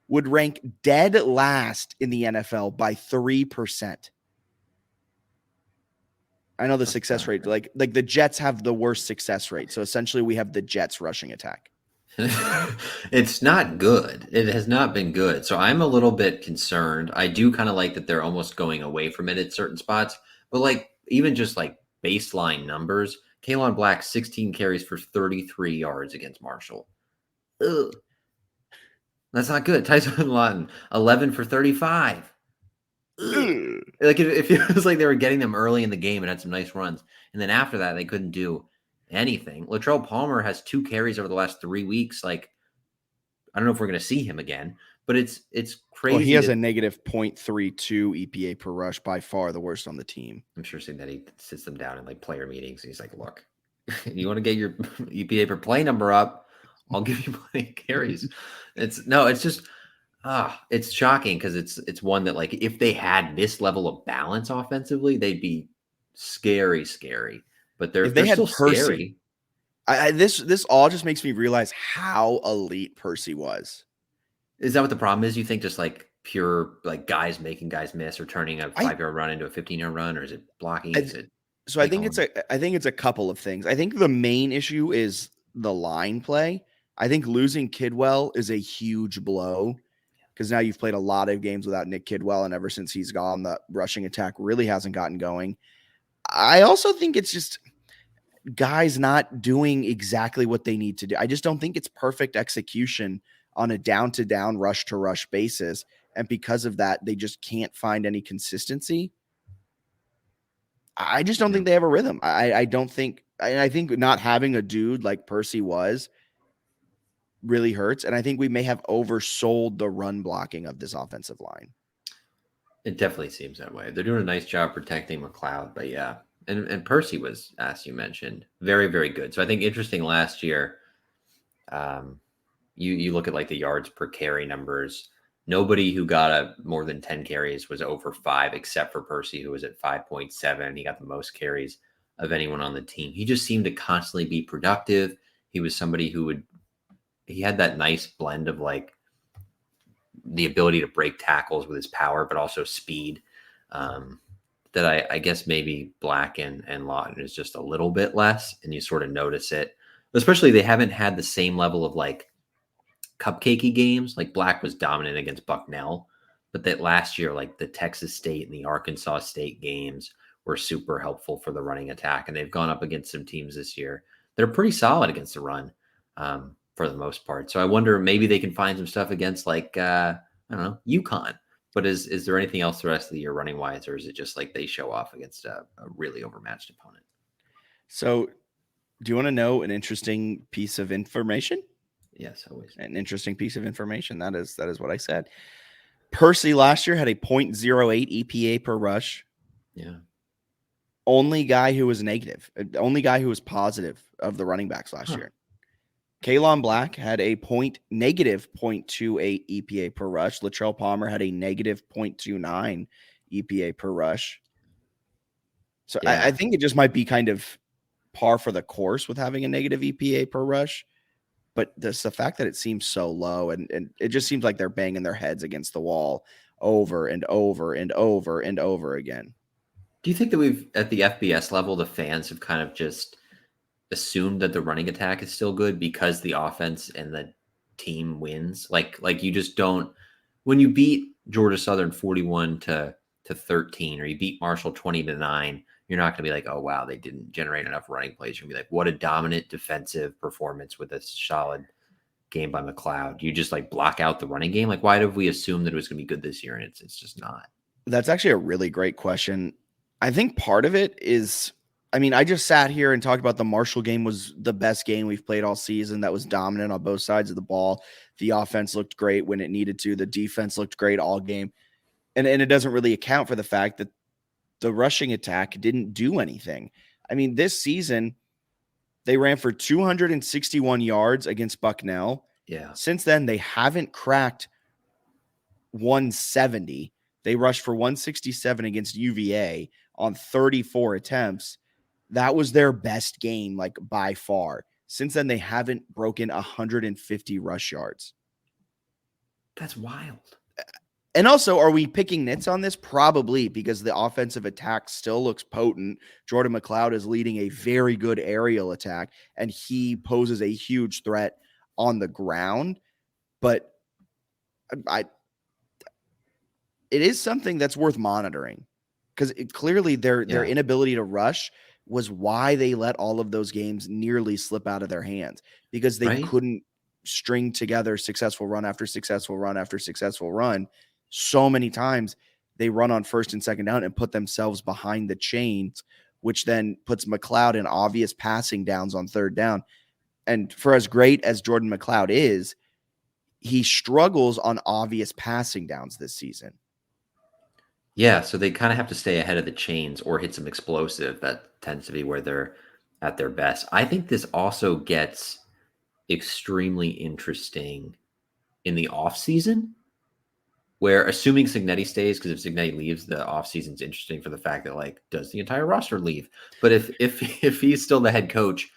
would rank dead last in the NFL by 3%. I know the success rate, like the Jets have the worst success rate. So essentially we have the Jets rushing attack. It's not good. It has not been good. So I'm a little bit concerned. I do kind of like that they're almost going away from it at certain spots. But like even just like baseline numbers, Kalon Black, 16 carries for 33 yards against Marshall. Ugh. That's not good. Tyson Lawton, 11 for 35. Ugh. Ugh. Like it feels like they were getting them early in the game and had some nice runs. And then after that, they couldn't do anything. Latrell Palmer has 2 carries over the last 3 weeks. Like, I don't know if we're going to see him again, but it's crazy. Well, he has a negative 0.32 EPA per rush, by far the worst on the team. I'm sure seeing that he sits them down in like player meetings. And he's like, look, you want to get your EPA per play number up, I'll give you plenty of carries. It's just it's shocking because it's one that, like, if they had this level of balance offensively, they'd be scary. But they're still scary. This all just makes me realize how elite Percy was. Is that what the problem is? You think just like pure like guys making guys miss, or turning a 5-yard run into a 15-yard run, or is it blocking? I think it's a couple of things. I think the main issue is the line play. I think losing Kidwell is a huge blow because now you've played a lot of games without Nick Kidwell, and ever since he's gone, the rushing attack really hasn't gotten going. I also think it's just guys not doing exactly what they need to do. I just don't think it's perfect execution on a down-to-down, rush-to-rush basis, and because of that, they just can't find any consistency. I just don't think they have a rhythm. I think not having a dude like Percy was really hurts, and I think we may have oversold the run blocking of this offensive line. It definitely seems that way. They're doing a nice job protecting McLeod, but yeah. And Percy was, as you mentioned, very, very good. So I think interesting last year, you look at like the yards per carry numbers. Nobody who got more than 10 carries was over 5, except for Percy, who was at 5.7. He got the most carries of anyone on the team. He just seemed to constantly be productive. He was somebody he had that nice blend of like the ability to break tackles with his power, but also speed. That I guess maybe Black and Lawton is just a little bit less, and you sort of notice it. Especially they haven't had the same level of like cupcakey games. Like Black was dominant against Bucknell, but that last year, like the Texas State and the Arkansas State games were super helpful for the running attack, and they've gone up against some teams this year that are pretty solid against the run for the most part. So I wonder maybe they can find some stuff against like I don't know, UConn. But is there anything else the rest of the year running wise, or is it just like they show off against a really overmatched opponent? So, do you want to know an interesting piece of information? Yes, always. An interesting piece of information. That is what I said. Percy last year had a 0.08 EPA per rush. Yeah. Only guy who was negative. Only guy who was positive of the running backs last year. Kalon Black had a negative 0.28 EPA per rush. Latrell Palmer had a negative 0.29 EPA per rush. So yeah. I think it just might be kind of par for the course with having a negative EPA per rush. But the fact that it seems so low, and it just seems like they're banging their heads against the wall over and over and over and over again. Do you think that at the FBS level, the fans have kind of just assumed that the running attack is still good because the offense and the team wins? Like you just don't, when you beat Georgia Southern 41-13, or you beat Marshall 20-9, you're not going to be like, oh wow, they didn't generate enough running plays. You're going to be like, what a dominant defensive performance with a solid game by McLeod. You just like block out the running game. Like, why did we assume that it was going to be good this year? And it's just not. That's actually a really great question. I think part of it is, I just sat here and talked about the Marshall game was the best game we've played all season. That was dominant on both sides of the ball. The offense looked great when it needed to. The defense looked great all game. And it doesn't really account for the fact that the rushing attack didn't do anything. This season, they ran for 261 yards against Bucknell. Yeah. Since then, they haven't cracked 170. They rushed for 167 against UVA on 34 attempts. That was their best game, like by far. Since then, they haven't broken 150 rush yards. That's wild. And also, are we picking nits on this? Probably, because the offensive attack still looks potent. Jordan McLeod is leading a very good aerial attack, and he poses a huge threat on the ground. But it is something that's worth monitoring, because clearly their inability to rush was why they let all of those games nearly slip out of their hands, because they couldn't string together successful run after successful run after successful run, so many times they run on first and second down and put themselves behind the chains, which then puts McLeod in obvious passing downs on third down. And for as great as Jordan McLeod is, he struggles on obvious passing downs this season. Yeah, so they kind of have to stay ahead of the chains or hit some explosive. That tends to be where they're at their best. I think this also gets extremely interesting in the offseason, where assuming Cignetti stays, because if Cignetti leaves, the offseason's interesting for the fact that, like, does the entire roster leave? But if he's still the head coach,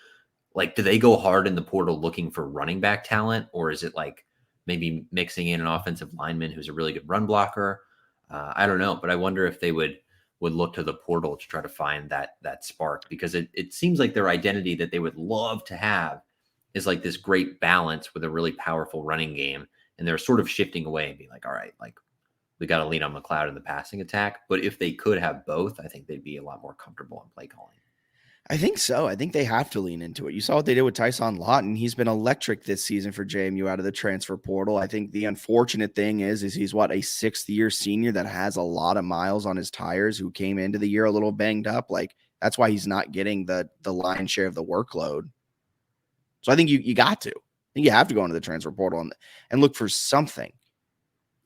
like, do they go hard in the portal looking for running back talent, or is it like maybe mixing in an offensive lineman who's a really good run blocker? I don't know, but I wonder if they would look to the portal to try to find that spark, because it seems like their identity that they would love to have is like this great balance with a really powerful running game, and they're sort of shifting away and being like, all right, like, we got to lean on McLeod in the passing attack. But if they could have both, I think they'd be a lot more comfortable in play calling. I think so. I think they have to lean into it. You saw what they did with Tyson Lawton. He's been electric this season for JMU out of the transfer portal. I think the unfortunate thing is he's what, a 6th-year senior that has a lot of miles on his tires, who came into the year a little banged up. Like, that's why he's not getting the lion's share of the workload. So I think you got to. I think you have to go into the transfer portal and look for something.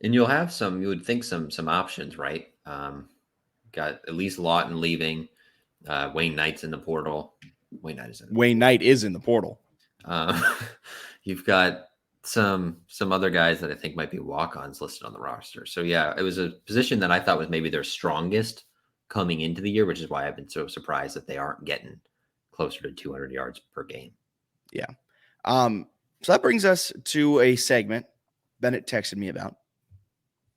And you'll have you would think some options, right? Got at least Lawton leaving. Wayne Knight's in the portal. Wayne Knight is in the portal. You've got some other guys that I think might be walk-ons listed on the roster. So yeah, it was a position that I thought was maybe their strongest coming into the year, which is why I've been so surprised that they aren't getting closer to 200 yards per game. Yeah. So that brings us to a segment Bennett texted me about.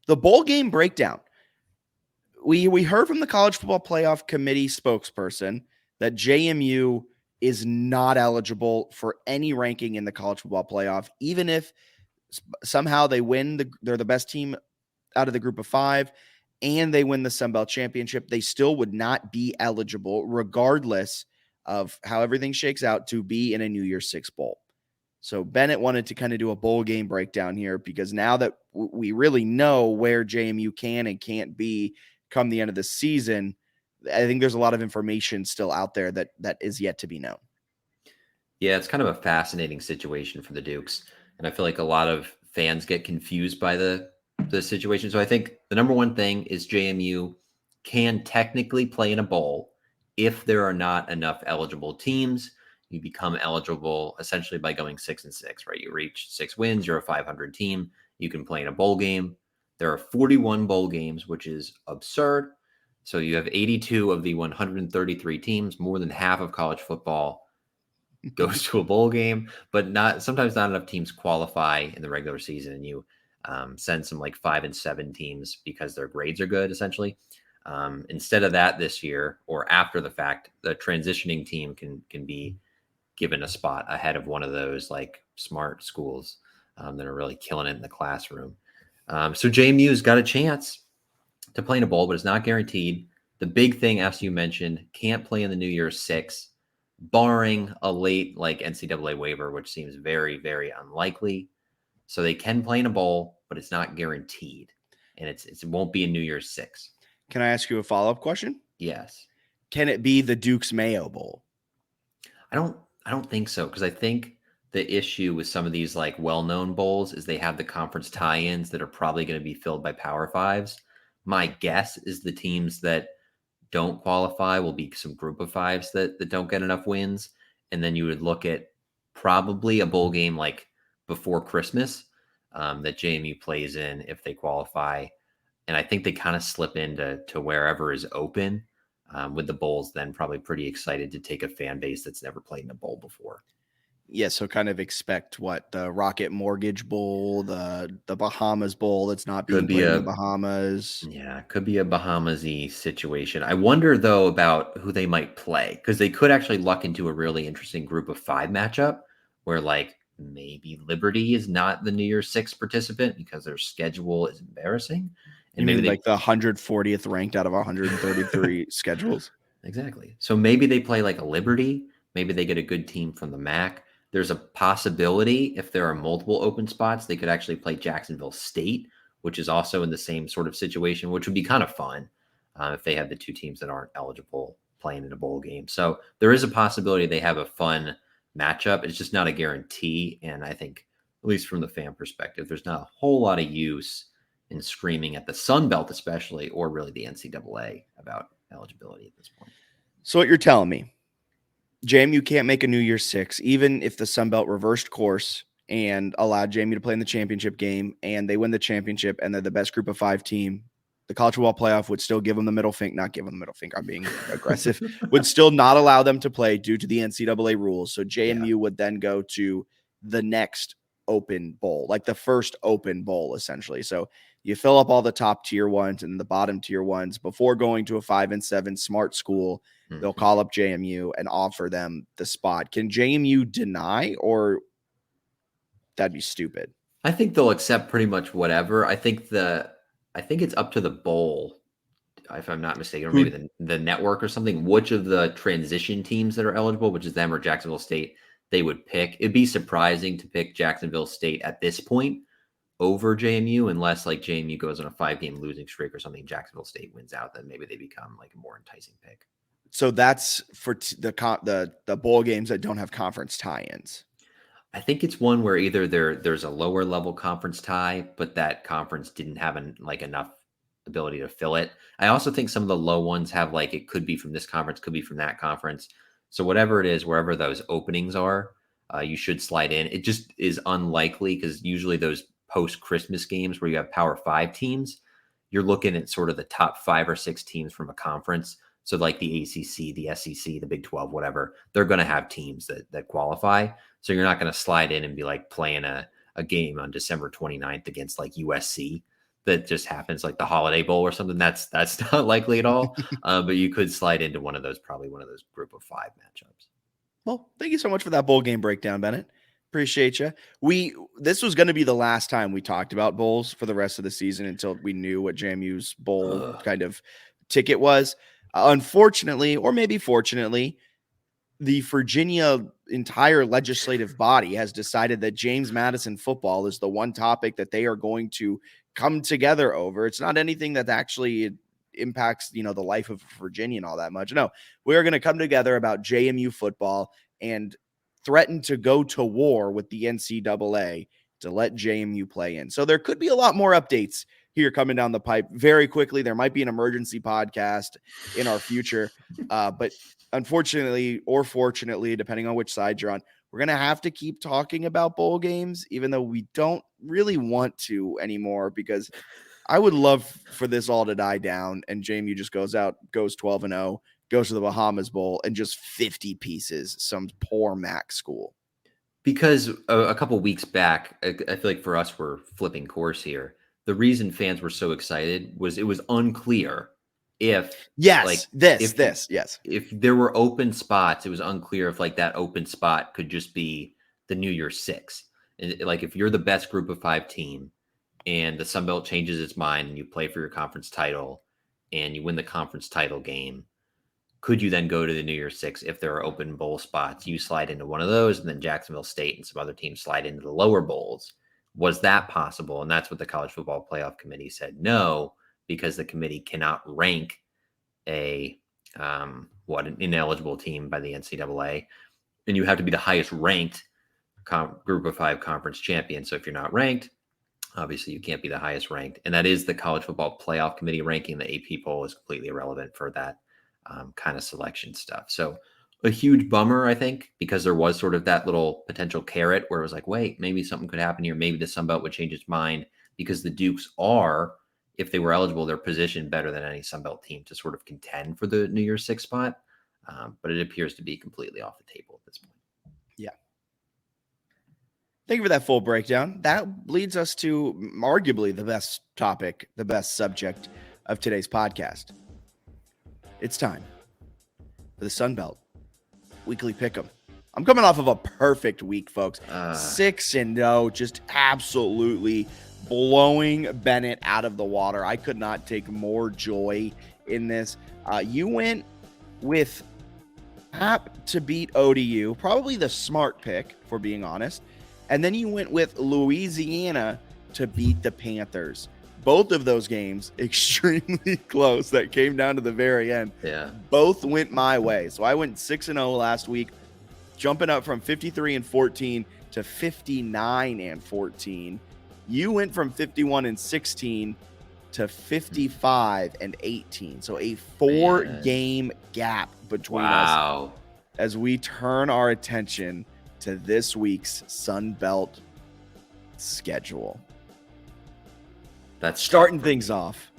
The bowl game breakdown. We heard from the College Football Playoff Committee spokesperson that JMU is not eligible for any ranking in the College Football Playoff, even if somehow they win, they're the best team out of the group of 5, and they win the Sun Belt Championship. They still would not be eligible, regardless of how everything shakes out, to be in a New Year's Six bowl. So Bennett wanted to kind of do a bowl game breakdown here, because now that we really know where JMU can and can't be come the end of the season, I think there's a lot of information still out there that is yet to be known. Yeah, it's kind of a fascinating situation for the Dukes. And I feel like a lot of fans get confused by the situation. So I think the number one thing is JMU can technically play in a bowl if there are not enough eligible teams. You become eligible essentially by going 6-6, right? You reach 6 wins, you're a 500 team. You can play in a bowl game. There are 41 bowl games, which is absurd. So you have 82 of the 133 teams. More than half of college football goes to a bowl game, but sometimes not enough teams qualify in the regular season. And you send some like 5 and 7 teams because their grades are good, essentially. Instead of that this year, or after the fact, the transitioning team can be given a spot ahead of one of those like smart schools that are really killing it in the classroom. So JMU's got a chance to play in a bowl, but it's not guaranteed. The big thing, as you mentioned, can't play in the New Year's Six, barring a late like NCAA waiver, which seems very, very unlikely. So they can play in a bowl, but it's not guaranteed, and it won't be a New Year's Six. Can I ask you a follow-up question? Yes. Can it be the Duke's Mayo Bowl? I don't think so, because I think the issue with some of these like well-known bowls is they have the conference tie-ins that are probably going to be filled by Power Fives. My guess is the teams that don't qualify will be some group of 5s that don't get enough wins. And then you would look at probably a bowl game like before Christmas that JMU plays in if they qualify. And I think they kind of slip into wherever is open with the bowls then probably pretty excited to take a fan base that's never played in a bowl before. Yeah, so kind of expect what the Rocket Mortgage Bowl, the Bahamas Bowl that's not being played in the Bahamas. Yeah, could be a Bahamas-y situation. I wonder, though, about who they might play, because they could actually luck into a really interesting group of 5 matchup where, like, maybe Liberty is not the New Year's Six participant because their schedule is embarrassing. And maybe like the 140th ranked out of 133 schedules. Exactly. So maybe they play like a Liberty. Maybe they get a good team from the MAC. There's a possibility if there are multiple open spots, they could actually play Jacksonville State, which is also in the same sort of situation, which would be kind of fun if they have the two teams that aren't eligible playing in a bowl game. So there is a possibility they have a fun matchup. It's just not a guarantee. And I think, at least from the fan perspective, there's not a whole lot of use in screaming at the Sun Belt, especially, or really the NCAA about eligibility at this point. So what you're telling me, JMU can't make a New Year's Six, even if the Sun Belt reversed course and allowed JMU to play in the championship game, and they win the championship, and they're the best Group of 5 team. The college football playoff would still give them the middle finger, not give them the middle finger, I'm being aggressive, would still not allow them to play due to the NCAA rules. So JMU would then go to the next open bowl, like the first open bowl, essentially. So you fill up all the top tier ones and the bottom tier ones before going to a 5-7 smart school. They'll call up JMU and offer them the spot. Can JMU deny, or that'd be stupid? I think they'll accept pretty much whatever. I think it's up to the bowl, if I'm not mistaken, or maybe the network or something, which of the transition teams that are eligible, which is them or Jacksonville State, they would pick. It'd be surprising to pick Jacksonville State at this point over JMU, unless like JMU goes on a 5-game losing streak or something, Jacksonville State wins out, then maybe they become like a more enticing pick. So that's for the bowl games that don't have conference tie-ins. I think it's one where either there's a lower level conference tie, but that conference didn't have enough ability to fill it. I also think some of the low ones have like, it could be from this conference, could be from that conference. So whatever it is, wherever those openings are, you should slide in. It just is unlikely because usually those post-Christmas games where you have Power 5 teams, you're looking at sort of the top 5 or 6 teams from a conference. So like the ACC, the SEC, the Big 12, whatever, they're going to have teams that qualify. So you're not going to slide in and be like playing a game on December 29th against like USC that just happens, like the Holiday Bowl or something. That's not likely at all. But you could slide into probably one of those Group of 5 matchups. Well, thank you so much for that bowl game breakdown, Bennett. Appreciate you. This was going to be the last time we talked about bowls for the rest of the season until we knew what JMU's bowl kind of ticket was. Unfortunately, or maybe fortunately, the Virginia entire legislative body has decided that James Madison football is the one topic that they are going to come together over. It's not anything that actually impacts, the life of Virginia and all that much. No, we're going to come together about JMU football and threaten to go to war with the NCAA to let JMU play in. So there could be a lot more updates here coming down the pipe very quickly. There might be an emergency podcast in our future. But unfortunately, or fortunately, depending on which side you're on, we're going to have to keep talking about bowl games, even though we don't really want to anymore, because I would love for this all to die down and JMU just goes 12-0, goes to the Bahamas Bowl and just 50 pieces some poor MAC school. Because a couple weeks back, I feel like for us, we're flipping course here. The reason fans were so excited was it was unclear if yes, if there were open spots, it was unclear if like that open spot could just be the New Year's Six. And like if you're the best Group of 5 team and the Sun Belt changes its mind and you play for your conference title and you win the conference title game, could you then go to the New Year's Six if there are open bowl spots? You slide into one of those, and then Jacksonville State and some other teams slide into the lower bowls. Was that possible? And that's what the College Football Playoff Committee said no, because the committee cannot rank an ineligible team by the NCAA, and you have to be the highest ranked Group of 5 conference champion. So if you're not ranked, obviously you can't be the highest ranked, and that is the College Football Playoff Committee ranking. The AP poll is completely irrelevant for that kind of selection stuff. So a huge bummer, I think, because there was sort of that little potential carrot where it was like, wait, maybe something could happen here. Maybe the Sun Belt would change its mind, because the Dukes are, if they were eligible, they're positioned better than any Sun Belt team to sort of contend for the New Year's Six spot. But it appears to be completely off the table at this point. Yeah. Thank you for that full breakdown. That leads us to arguably the best topic, the best subject of today's podcast. It's time for the Sun Belt Weekly Pick'em. I'm coming off of a perfect week, folks. 6-0, just absolutely blowing Bennett out of the water. I could not take more joy in this. You went with App to beat ODU, probably the smart pick, for being honest. And then you went with Louisiana to beat the Panthers. Both of those games extremely close. That came down to the very end. Yeah. Both went my way. So I went 6-0 last week, jumping up from 53-14 to 59-14. You went from 51-16 to 55-18. So a 4-game gap between us as we turn our attention to this week's Sun Belt schedule. That's starting things off.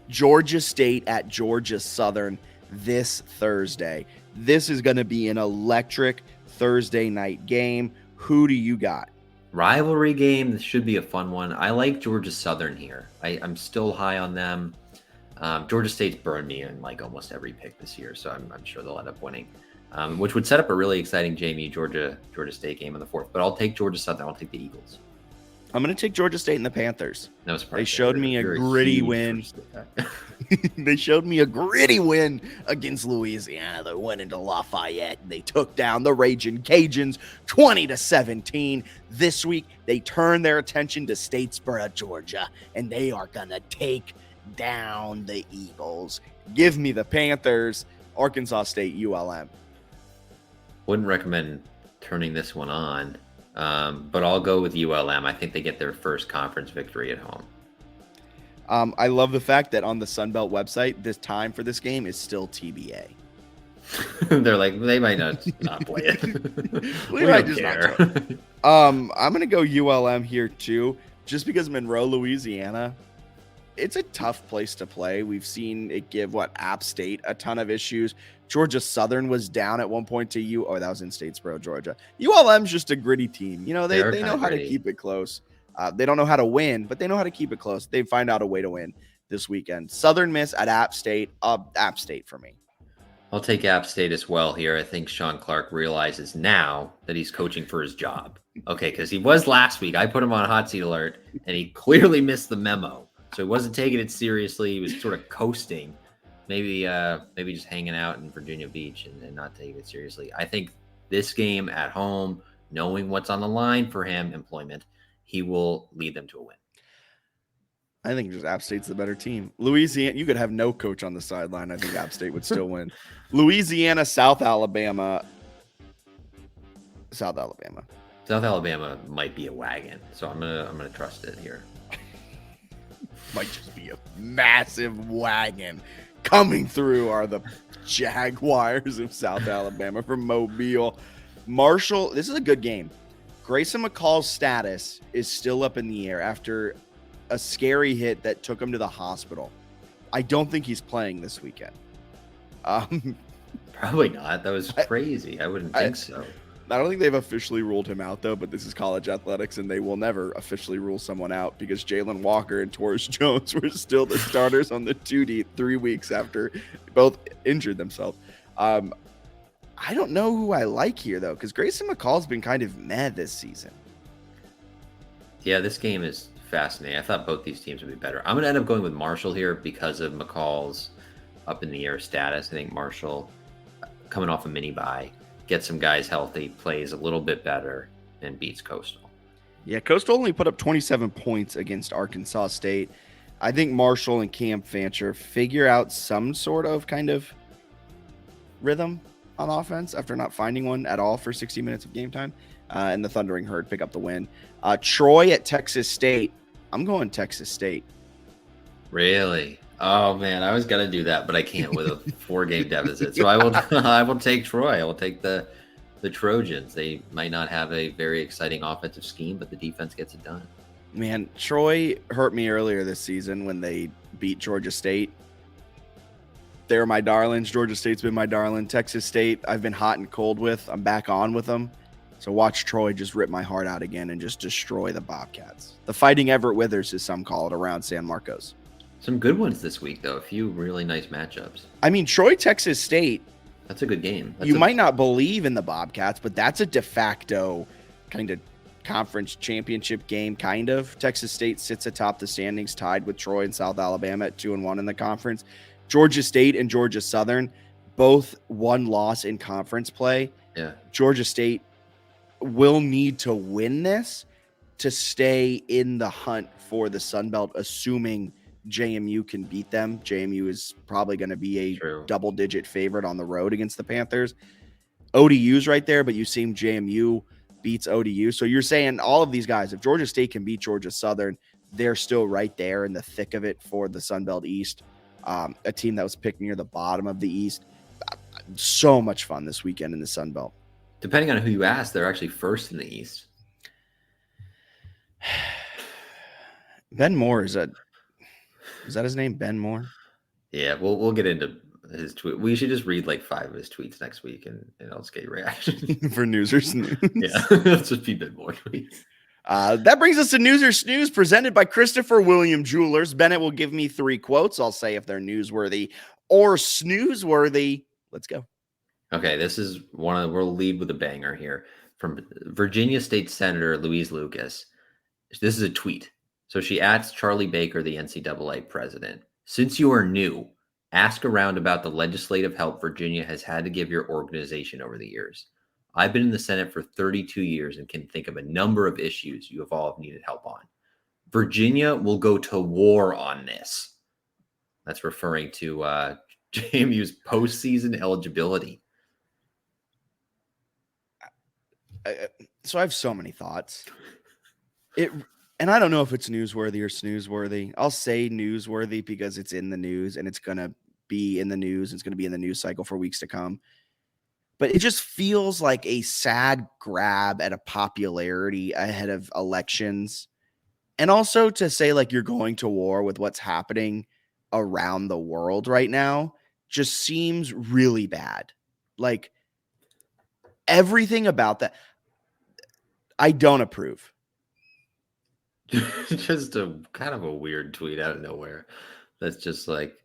Georgia State at Georgia Southern this Thursday. This is going to be an electric Thursday night game. Who do you got? Rivalry game. This should be a fun one. I like Georgia Southern here. I'm still high on them. Georgia State's burned me in like almost every pick this year, so I'm sure they'll end up winning, which would set up a really exciting JMU Georgia State game on the 4th. But I'll take Georgia Southern. I'll take the Eagles. I'm going to take Georgia State and the Panthers. No surprise. They showed me a gritty win. They showed me a gritty win against Louisiana. They went into Lafayette and they took down the Raging Cajuns 20-17. This week, they turn their attention to Statesboro, Georgia, and they are going to take down the Eagles. Give me the Panthers. Arkansas State, ULM. Wouldn't recommend turning this one on. But I'll go with ULM. I think they get their first conference victory at home. I love the fact that on the Sunbelt website, this time for this game is still TBA. They're like, they might not play it. we might just care. I'm going to go ULM here too, just because Monroe, Louisiana, it's a tough place to play. We've seen it give App State a ton of issues. Georgia Southern was down at one point to that was in Statesboro, Georgia. ULM's just a gritty team. You know, they know how to keep it close. They don't know how to win, but they know how to keep it close. They find out a way to win this weekend. Southern Miss at App State. App State for me. I'll take App State as well here. I think Sean Clark realizes now that he's coaching for his job. Okay, because he was last week. I put him on hot seat alert, and he clearly missed the memo. So he wasn't taking it seriously. He was sort of coasting. Maybe just hanging out in Virginia Beach and not taking it seriously. I think this game at home, knowing what's on the line for him, employment, he will lead them to a win. I think just App State's the better team. Louisiana, you could have no coach on the sideline. I think App State would still win. Louisiana, South Alabama. South Alabama might be a wagon, so I'm gonna trust it here. Might just be a massive wagon. Coming through are the Jaguars of South Alabama from Mobile. Marshall, this is a good game. Grayson McCall's status is still up in the air after a scary hit that took him to the hospital. I don't think he's playing this weekend. Probably not. That was crazy. I wouldn't think so. I don't think they've officially ruled him out, though, but this is college athletics, and they will never officially rule someone out because Jalen Walker and Torres Jones were still the starters on the 2D 3 weeks after both injured themselves. I don't know who I like here, though, because Grayson McCall's been kind of meh this season. Yeah, this game is fascinating. I thought both these teams would be better. I'm going to end up going with Marshall here because of McCall's up-in-the-air status. I think Marshall, coming off a mini-bye, gets some guys healthy, plays a little bit better, and beats Coastal. Yeah, Coastal only put up 27 points against Arkansas State. I think Marshall and Cam Fancher figure out some sort of kind of rhythm on offense after not finding one at all for 60 minutes of game time. And the Thundering Herd pick up the win. Troy at Texas State. I'm going Texas State. Really? Oh man, I was gonna do that, but I can't with a 4-game deficit. So I will take Troy. I will take the Trojans. They might not have a very exciting offensive scheme, but the defense gets it done. Man, Troy hurt me earlier this season when they beat Georgia State. They're my darlings. Georgia State's been my darling. Texas State, I've been hot and cold with. I'm back on with them. So watch Troy just rip my heart out again and just destroy the Bobcats. The Fighting Everett Withers, as some call it, around San Marcos. Some good ones this week, though. A few really nice matchups. I mean, Troy, Texas State. That's a good game. You might not believe in the Bobcats, but that's a de facto kind of conference championship game, kind of. Texas State sits atop the standings, tied with Troy and South Alabama at 2-1 in the conference. Georgia State and Georgia Southern, both one loss in conference play. Yeah. Georgia State will need to win this to stay in the hunt for the Sun Belt, assuming JMU can beat them. JMU is probably going to be a double-digit favorite on the road against the Panthers. ODU's right there, but you seem JMU beats ODU. So you're saying all of these guys, if Georgia State can beat Georgia Southern, they're still right there in the thick of it for the Sun Belt East, a team that was picked near the bottom of the East. So much fun this weekend in the Sun Belt. Depending on who you ask, they're actually first in the East. Ben Moore, is that his name? Ben Moore? Yeah, we'll get into his tweet. We should just read like 5 of his tweets next week and I'll just get your reaction. For News or Snooze. Yeah, let's just be Ben Moore tweets. That brings us to News or Snooze, presented by Christopher William Jewelers. Bennett will give me 3 quotes. I'll say if they're newsworthy or snoozeworthy. Let's go. Okay, this is we'll lead with a banger here from Virginia State Senator Louise Lucas. This is a tweet. So she asks Charlie Baker, the NCAA president, since you are new, ask around about the legislative help Virginia has had to give your organization over the years. I've been in the Senate for 32 years and can think of a number of issues you have all needed help on. Virginia will go to war on this. That's referring to JMU's postseason eligibility. So I have so many thoughts. And I don't know if it's newsworthy or snoozeworthy. I'll say newsworthy because it's in the news and it's going to be in the news. It's going to be in the news cycle for weeks to come. But it just feels like a sad grab at a popularity ahead of elections. And also to say like you're going to war with what's happening around the world right now just seems really bad. Like everything about that, I don't approve. Just a kind of a weird tweet out of nowhere. That's just like,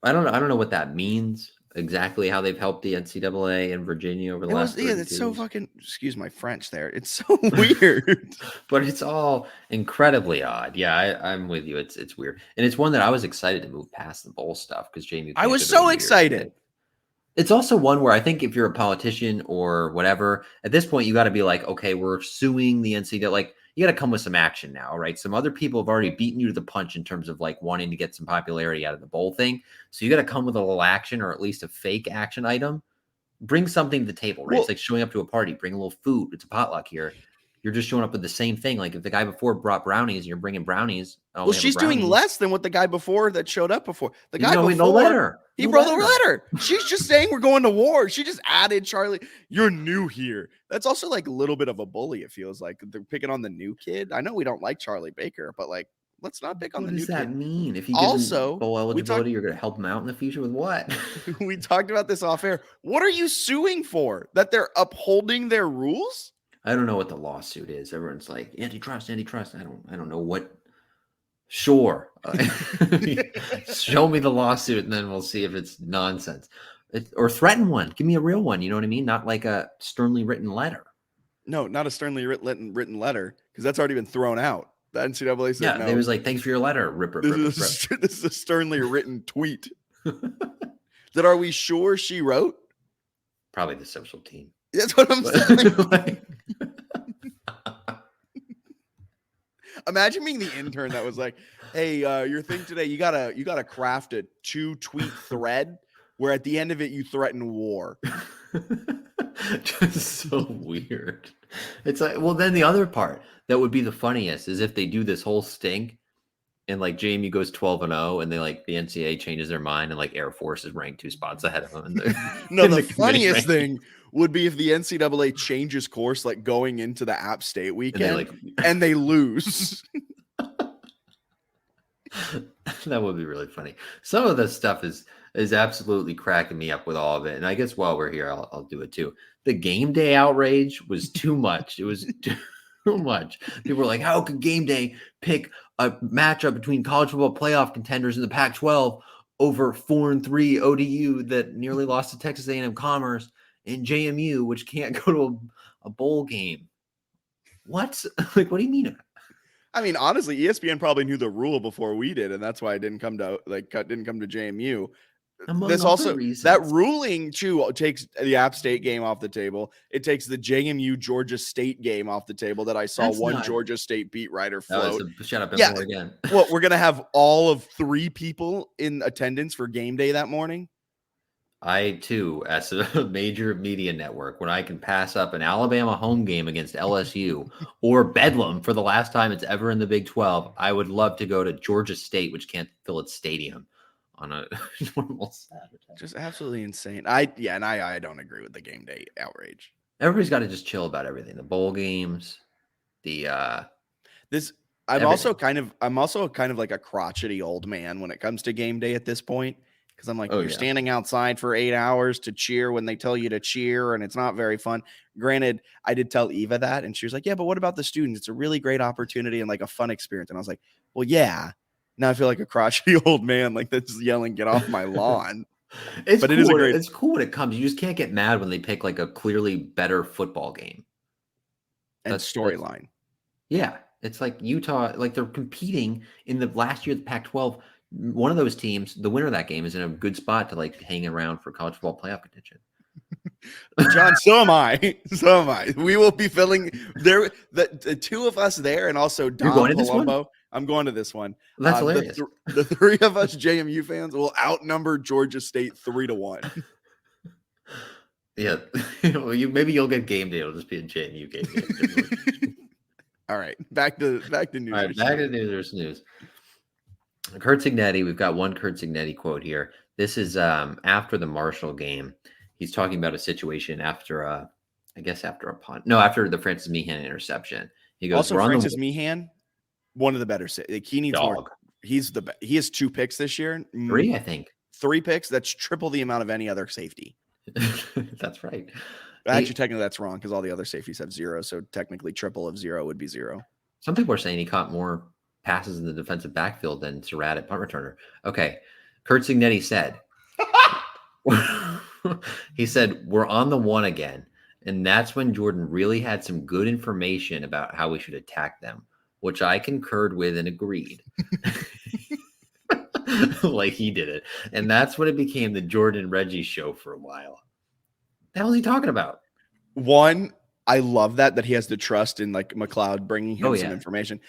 I don't know what that means exactly, how they've helped the NCAA and Virginia over the last 32 that's so fucking, excuse my French there. It's so weird. But it's all incredibly odd. Yeah, I'm with you. It's weird. And it's one that I was excited to move past the bowl stuff because JMU. I was so excited. It's also one where I think if you're a politician or whatever, at this point, you got to be like, okay, we're suing the NCAA. Like, you got to come with some action now, right? Some other people have already beaten you to the punch in terms of like wanting to get some popularity out of the bowl thing. So you got to come with a little action or at least a fake action item. Bring something to the table, right? Well, it's like showing up to a party, bring a little food. It's a potluck here. You're just showing up with the same thing. Like if the guy before brought brownies and you're bringing brownies. Well, she's doing less than what the guy before that showed up before. The guy before, no letter. He wrote a letter. She's just saying we're going to war. She just added Charlie. You're new here. That's also like a little bit of a bully. It feels like they're picking on the new kid. I know we don't like Charlie Baker, but like, let's not pick on the new kid. What does that mean? If he also bowl eligibility, you're going to help him out in the future with what? We talked about this off air. What are you suing for? That they're upholding their rules? I don't know what the lawsuit is. Everyone's like antitrust. I don't know what. Sure. Show me the lawsuit and then we'll see if it's nonsense. Or threaten one. Give me a real one. You know what I mean? Not like a sternly written letter. No, not a sternly written letter because that's already been thrown out. The NCAA said yeah, no. It was like, thanks for your letter. This is a sternly written tweet. That are we sure she wrote? Probably the social team. That's what I'm saying. Imagine being the intern that was like, "Hey, your thing today, you gotta craft a 2-tweet thread where at the end of it you threaten war." Just so weird. It's like, well, then the other part that would be the funniest is if they do this whole stink and like JMU goes 12-0 and they like the NCAA changes their mind and like Air Force is ranked 2 spots ahead of them. No, the funniest thing would be if the NCAA changes course like going into the App State weekend and they lose. That would be really funny. Some of this stuff is absolutely cracking me up with all of it. And I guess while we're here, I'll do it too. The game day outrage was too much. It was too much. People were like, how could game day pick a matchup between college football playoff contenders in the Pac-12 over 4-3 ODU that nearly lost to Texas A&M Commerce and JMU, which can't go to a bowl game? What? Like, what do you mean? I mean, honestly, ESPN probably knew the rule before we did, and that's why it didn't come to JMU. Among This other also reasons. that ruling too takes the App State game off the table. It takes the JMU Georgia State game off the table that I saw That's one not- Georgia State beat writer That was float. shut up and Yeah. more again. What, we're gonna have all of 3 people in attendance for game day that morning? I too, as a major media network, when I can pass up an Alabama home game against LSU or Bedlam for the last time it's ever in the Big 12, I would love to go to Georgia State, which can't fill its stadium on a normal Saturday. Just absolutely insane. I don't agree with the game day outrage. Everybody's got to just chill about everything. The bowl games, the This I'm everything. also kind of like a crotchety old man when it comes to game day at this point. Because I'm like, Oh, you're yeah. standing outside for 8 hours to cheer when they tell you to cheer, and it's not very fun. Granted, I did tell Eva that, and she was like, yeah, but what about the students? It's a really great opportunity and like a fun experience. And I was like, well, yeah. Now I feel like a crotchety old man, like that's yelling, get off my lawn. It's But cool. it is a great- It's cool when it comes. You just can't get mad when they pick like a clearly better football game. And That's- storyline. Yeah, it's like Utah, like they're competing in the last year of the Pac-12. One of those teams, the winner of that game, is in a good spot to like hang around for college football playoff contention. John, so am I. So am I. We will be filling there. The 2 of us there, and also Dom going to this one? Palumbo. I'm going to this one. That's hilarious. The 3 of us JMU fans will outnumber Georgia State 3-1. Yeah, well, maybe you'll get game day. It'll just be a JMU game day. All right, back to news. All right, back to news. Kurt Signetti, we've got one Kurt Signetti quote here. This is after the Marshall game. He's talking about a situation after after a punt. No, after the Francis Meehan interception. He goes, Also, Francis Meehan, one of the better. Like, he needs Dog. more. He's the best. He has 2 picks this year. 3, I think. 3 picks. That's triple the amount of any other safety. That's right. Actually, technically, that's wrong because all the other safeties have 0. So technically, triple of 0 would be 0. Some people are saying he caught more passes in the defensive backfield than Surratt at punt returner. Okay. Kurt Signetti said, he said, we're on the 1 again. And that's when Jordan really had some good information about how we should attack them, which I concurred with and agreed. Like he did it. And that's when it became the Jordan Reggie show for a while. The hell is he talking about? One, I love that he has the trust in like McLeod bringing him some information.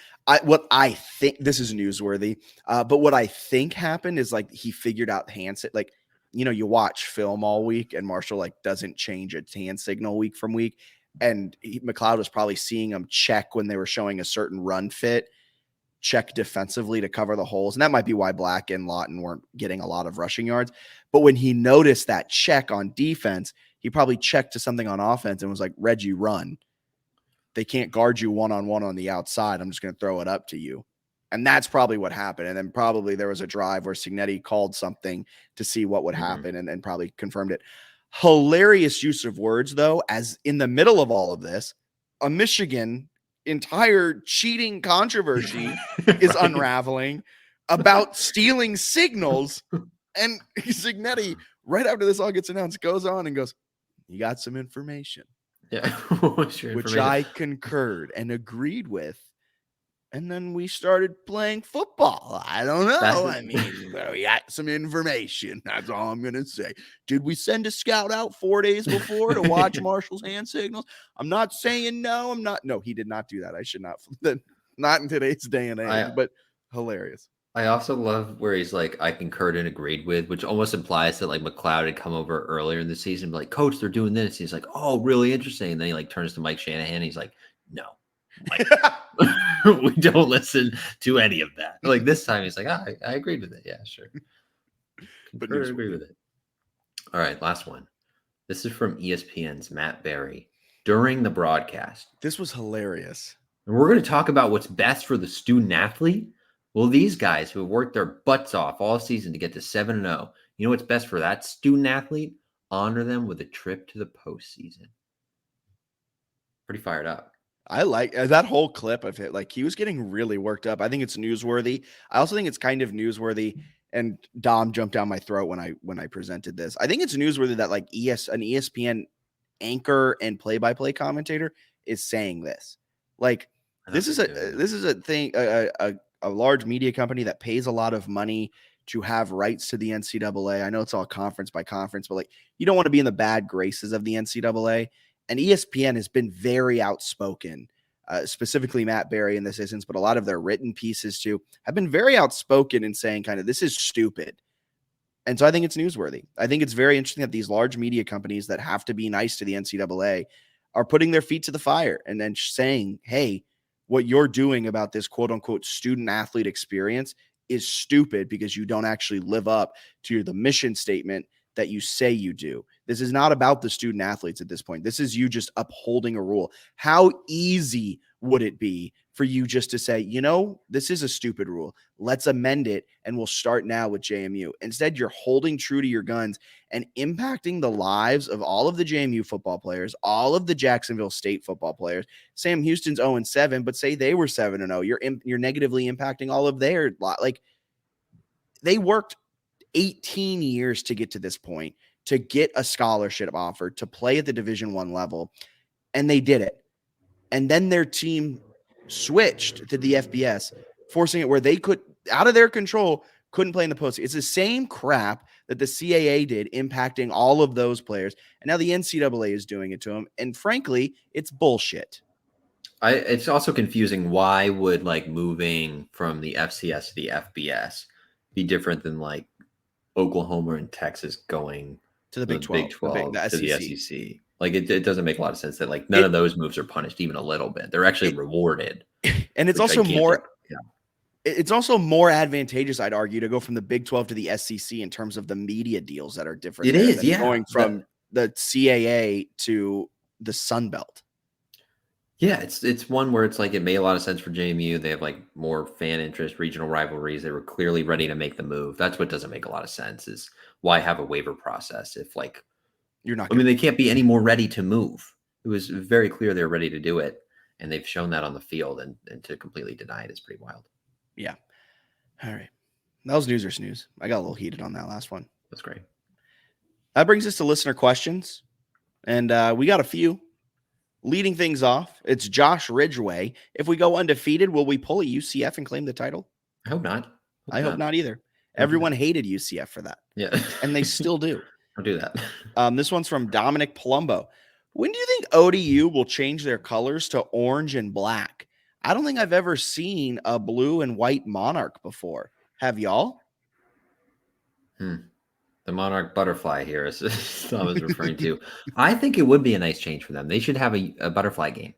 What I think this is newsworthy, but what I think happened is like he figured out hand like, you know, you watch film all week and Marshall like doesn't change its hand signal week from week, and McLeod was probably seeing him check when they were showing a certain run fit, check defensively to cover the holes, and that might be why Black and Lawton weren't getting a lot of rushing yards. But when he noticed that check on defense, he probably checked to something on offense and was like, Reggie, run. They can't guard you one-on-one on the outside. I'm just going to throw it up to you. And that's probably what happened. And then probably there was a drive where Signetti called something to see what would happen and probably confirmed it. Hilarious use of words, though, as in the middle of all of this, a Michigan entire cheating controversy is unraveling about stealing signals. And Signetti, right after this all gets announced, goes on and goes, you got some information. Yeah. Which I concurred and agreed with. And then we started playing football. I don't know. I mean, we got some information. That's all I'm going to say. Did we send a scout out 4 days before to watch Marshall's hand signals? I'm not saying no. I'm not. No, he did not do that. I should not. Not in today's day and age, but hilarious. I also love where he's like, I concurred and agreed with, which almost implies that like McLeod had come over earlier in the season, like, Coach, they're doing this. He's like, oh, really interesting. And then he like turns to Mike Shanahan. And he's like, no, we don't listen to any of that. Like this time, he's like, I agreed with it. Yeah, sure. But I agree with it. All right, last one. This is from ESPN's Matt Berry during the broadcast. This was hilarious. And we're going to talk about what's best for the student athlete. Well, these guys who have worked their butts off all season to get to 7-0, you know what's best for that student athlete? Honor them with a trip to the postseason. Pretty fired up. I like that whole clip of it. Like he was getting really worked up. I think it's newsworthy. I also think it's kind of newsworthy. And Dom jumped down my throat when I presented this. I think it's newsworthy that like an ESPN anchor and play-by-play commentator is saying this. Like this is a thing. A large media company that pays a lot of money to have rights to the NCAA. I know it's all conference by conference, but like you don't want to be in the bad graces of the NCAA. And ESPN has been very outspoken, specifically Matt Berry in this instance, but a lot of their written pieces too have been very outspoken in saying kind of this is stupid. And so I think it's newsworthy. I think it's very interesting that these large media companies that have to be nice to the NCAA are putting their feet to the fire and then saying, hey, what you're doing about this quote unquote student athlete experience is stupid because you don't actually live up to the mission statement that you say you do. This is not about the student athletes at this point. This is you just upholding a rule. How easy would it be for you just to say, you know, this is a stupid rule. Let's amend it and we'll start now with JMU. Instead, you're holding true to your guns and impacting the lives of all of the JMU football players, all of the Jacksonville State football players. Sam Houston's 0-7, but say they were 7-0. You're negatively impacting all of their like they worked 18 years to get to this point, to get a scholarship offer, to play at the Division I level, and they did it. And then their team switched to the FBS, forcing it where they could, out of their control, couldn't play in the postseason. It's the same crap that the CAA did, impacting all of those players. And now the NCAA is doing it to them. And frankly, it's bullshit. It's also confusing. Why would like moving from the FCS to the FBS be different than like Oklahoma and Texas going to the Big 12, to the SEC? Like it doesn't make a lot of sense that like none of those moves are punished even a little bit. They're actually rewarded. And it's also more it's also more advantageous, I'd argue, to go from the Big 12 to the SEC in terms of the media deals that are different. It is, yeah. Going from the CAA to the Sun Belt. Yeah, it's one where it's like it made a lot of sense for JMU. They have like more fan interest, regional rivalries. They were clearly ready to make the move. That's what doesn't make a lot of sense is why have a waiver process if like you're not. I mean, they can't be any more ready to move. It was very clear they're ready to do it, and they've shown that on the field. And to completely deny it is pretty wild. Yeah. All right. That was news or snooze. I got a little heated on that last one. That's great. That brings us to listener questions, and we got a few. Leading things off, it's Josh Ridgway. If we go undefeated, will we pull a UCF and claim the title? I hope not. I hope not either. Everyone hated UCF for that. Yeah. And they still do. Don't do that. This one's from Dominic Palumbo. When do you think ODU will change their colors to orange and black? I don't think I've ever seen a blue and white monarch before. Have y'all? The monarch butterfly here is I was referring to. I think it would be a nice change for them. They should have a butterfly game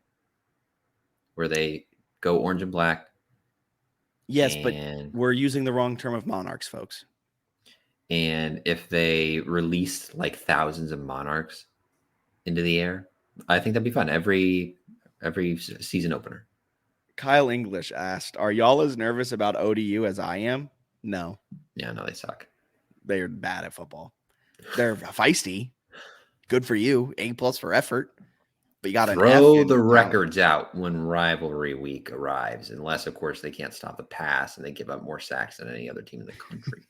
where they go orange and black. Yes, but we're using the wrong term of monarchs, folks. And if they released like thousands of monarchs into the air, I think that'd be fun. Every season opener. Kyle English asked, are y'all as nervous about ODU as I am? No. Yeah, no, they suck. They're bad at football. They're feisty. Good for you. A+ for effort. But you got to throw the records out when rivalry week arrives, unless, of course, they can't stop the pass and they give up more sacks than any other team in the country.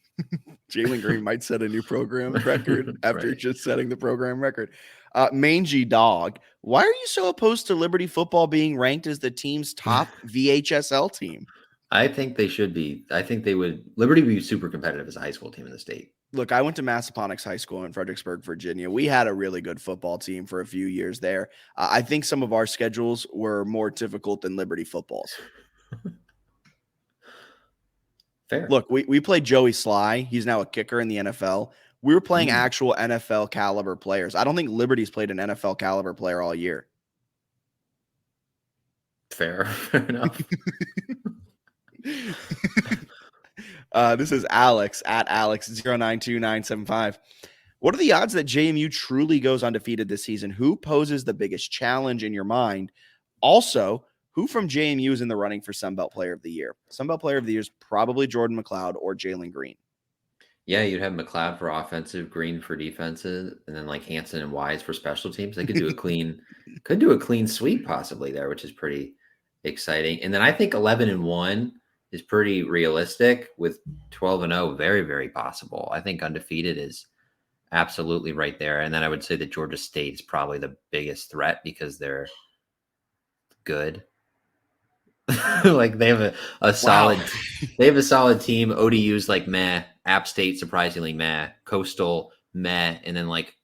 Jalen Green might set a new program record after just setting the program record. Mangy Dog, why are you so opposed to Liberty football being ranked as the team's top VHSL team? I think they should be. I think they would. Liberty would be super competitive as a high school team in the state. Look, I went to Massaponax High School in Fredericksburg, Virginia. We had a really good football team for a few years there. I think some of our schedules were more difficult than Liberty football's. Fair. Look, we played Joey Sly. He's now a kicker in the NFL. We were playing actual NFL caliber players. I don't think Liberty's played an NFL caliber player all year. Fair enough. This is Alex at Alex092975. What are the odds that JMU truly goes undefeated this season? Who poses the biggest challenge in your mind? Also, who from JMU is in the running for Sunbelt Player of the Year? Sunbelt Player of the Year is probably Jordan McLeod or Jalen Green. Yeah, you'd have McLeod for offensive, Green for defensive, and then like Hanson and Wise for special teams. They could do a clean sweep possibly there, which is pretty exciting. And then I think 11-1 is pretty realistic, with 12-0 very, very possible. I think undefeated is absolutely right there. And then I would say that Georgia State is probably the biggest threat because they're good. Like they have a solid, they have a solid team. ODU's like meh. App State surprisingly meh. Coastal meh. And then like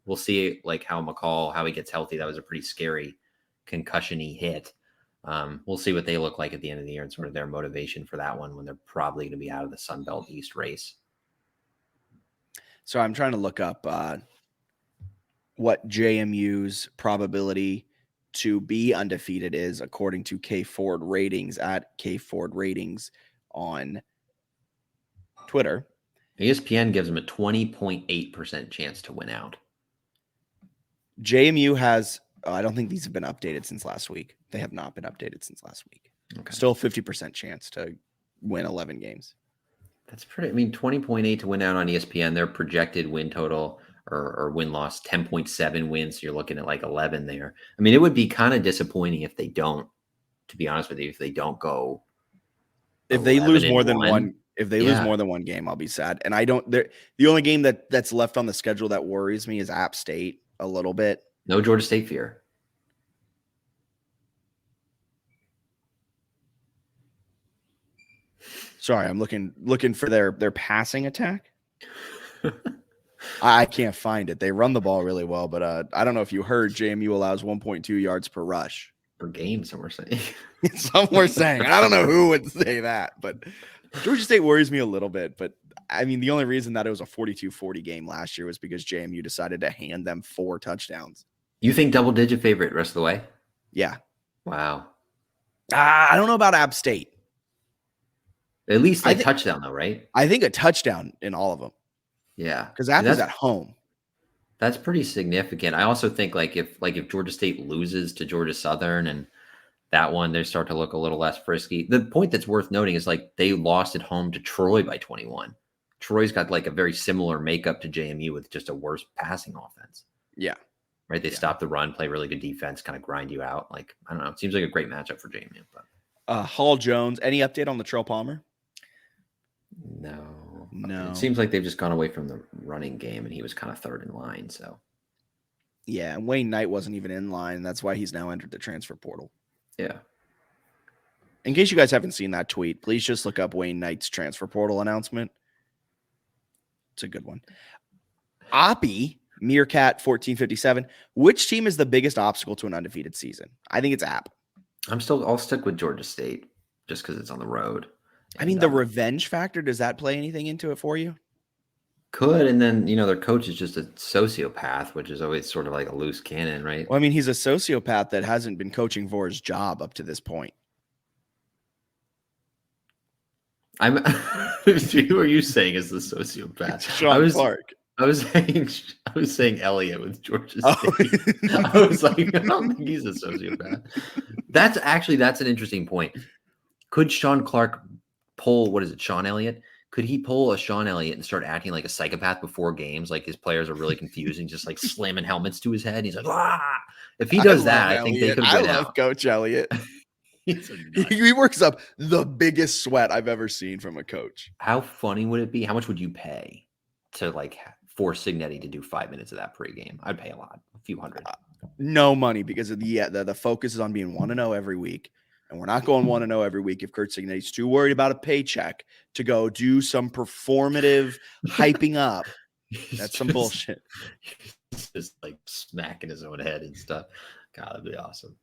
we'll see like how he gets healthy. That was a pretty scary concussion-y hit. We'll see what they look like at the end of the year and sort of their motivation for that one when they're probably going to be out of the Sun Belt East race. So I'm trying to look up what JMU's probability to be undefeated is according to K Ford Ratings at K Ford Ratings on Twitter. ESPN gives them a 20.8% chance to win out. JMU has, I don't think these have been updated since last week. They have not been updated since last week. Okay. Still 50% chance to win 11 games. That's pretty, 20.8 to win out on ESPN. Their projected win total or win loss, 10.7 wins. So you're looking at like 11 there. I mean, it would be kind of disappointing if they don't, to be honest with you, if they don't go. If they lose more than 11-1. one, if they lose more than one game, I'll be sad. And I don't, the only game that's left on the schedule that worries me is App State a little bit. No Georgia State fear. Sorry, I'm looking for their passing attack. I can't find it. They run the ball really well, but I don't know if you heard JMU allows 1.2 yards per rush Per game, some were saying. Some were saying. I don't know who would say that, but Georgia State worries me a little bit. But I mean, the only reason that it was a 42-40 game last year was because JMU decided to hand them 4 touchdowns. You think double-digit favorite rest of the way? Yeah. Wow. I don't know about App State. At least a touchdown, though, right? I think a touchdown in all of them. Yeah, because App is at home. That's pretty significant. I also think if Georgia State loses to Georgia Southern and that one, they start to look a little less frisky. The point that's worth noting is they lost at home to Troy by 21. Troy's got a very similar makeup to JMU with just a worse passing offense. Yeah. Right. They stop the run, play really good defense, kind of grind you out. I don't know. It seems like a great matchup for JMU. But Hall Jones, any update on the Latrell Palmer? No. No. It seems like they've just gone away from the running game and he was kind of third in line. So yeah, Wayne Knight wasn't even in line. That's why he's now entered the transfer portal. Yeah. In case you guys haven't seen that tweet, please just look up Wayne Knight's transfer portal announcement. It's a good one. Oppie, Meerkat 1457. Which team is the biggest obstacle to an undefeated season? I think it's App. I'll stick with Georgia State just because it's on the road. I mean, the revenge factor, does that play anything into it for you? Could, and then, their coach is just a sociopath, which is always sort of like a loose cannon, right? Well, I mean, he's a sociopath that hasn't been coaching for his job up to this point. Who are you saying is the sociopath? Sean Clark. I was saying Elliott with Georgia State. I was like, I don't think he's a sociopath. That's an interesting point. Could Sean Clark pull, Sean Elliott? Could he pull a Sean Elliott and start acting like a psychopath before games? Like his players are really confused and just slamming helmets to his head. He's like, ah! If he does that, I think they could win out. I love Coach Elliott. He works up the biggest sweat I've ever seen from a coach. How funny would it be? How much would you pay to force Signetti to do 5 minutes of that pregame? I'd pay a lot, a few hundred. No money because of the focus is on being 1-0 every week. And we're not going 1-0 every week if Kurt Signetti's too worried about a paycheck to go do some performative hyping up. That's some bullshit. He's just smacking his own head and stuff. God, that'd be awesome.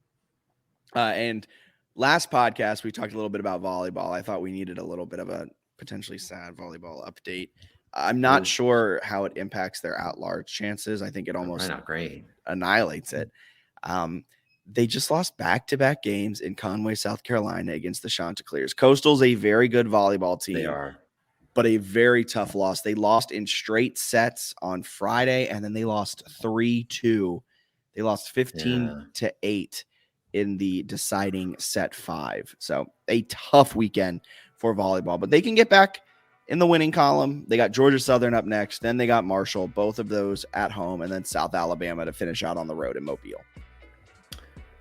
And last podcast, we talked a little bit about volleyball. I thought we needed a little bit of a potentially sad volleyball update. I'm not sure how it impacts their at-large chances. I think it almost not great. Annihilates it. They just lost back-to-back games in Conway, South Carolina against the Chanticleers. Coastal's a very good volleyball team. They are. But a very tough loss. They lost in straight sets on Friday, and then they lost 3-2. They lost 15-8 in the deciding set 5. So a tough weekend for volleyball. But they can get back in the winning column. They got Georgia Southern up next. Then they got Marshall, both of those at home, and then South Alabama to finish out on the road in Mobile.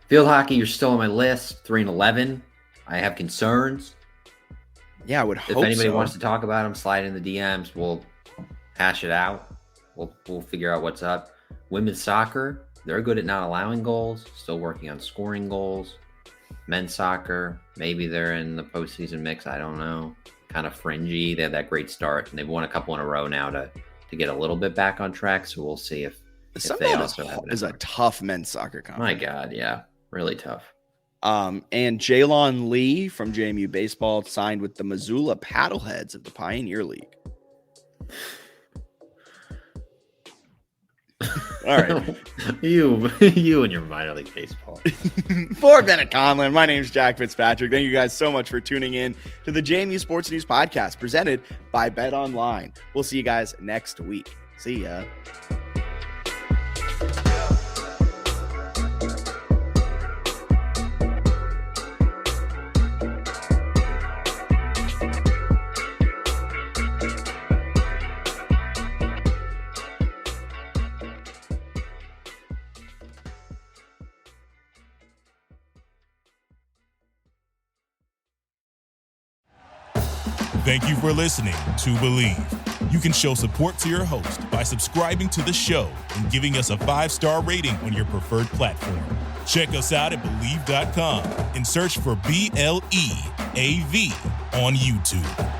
Field hockey, you're still on my list. 3-11. I have concerns. Yeah, I would hope if anybody so. wants to talk about them, slide in the DMs. We'll hash it out. We'll figure out what's up. Women's soccer, they're good at not allowing goals. Still working on scoring goals. Men's soccer, maybe they're in the postseason mix. I don't know. Kind of fringy. They had that great start, and they've won a couple in a row now to get a little bit back on track. So we'll see if they also have is a tough men's soccer conference. My God, yeah, really tough. And Jaylon Lee from JMU Baseball signed with the Missoula Paddleheads of the Pioneer League. All right. you and your minor league baseball. For Bennett Conlon, my name is Jack Fitzpatrick. Thank you guys so much for tuning in to the JMU Sports News Podcast presented by Bet Online. We'll see you guys next week. See ya. Thank you for listening to Believe. You can show support to your host by subscribing to the show and giving us a 5-star rating on your preferred platform. Check us out at Believe.com and search for BLEAV on YouTube.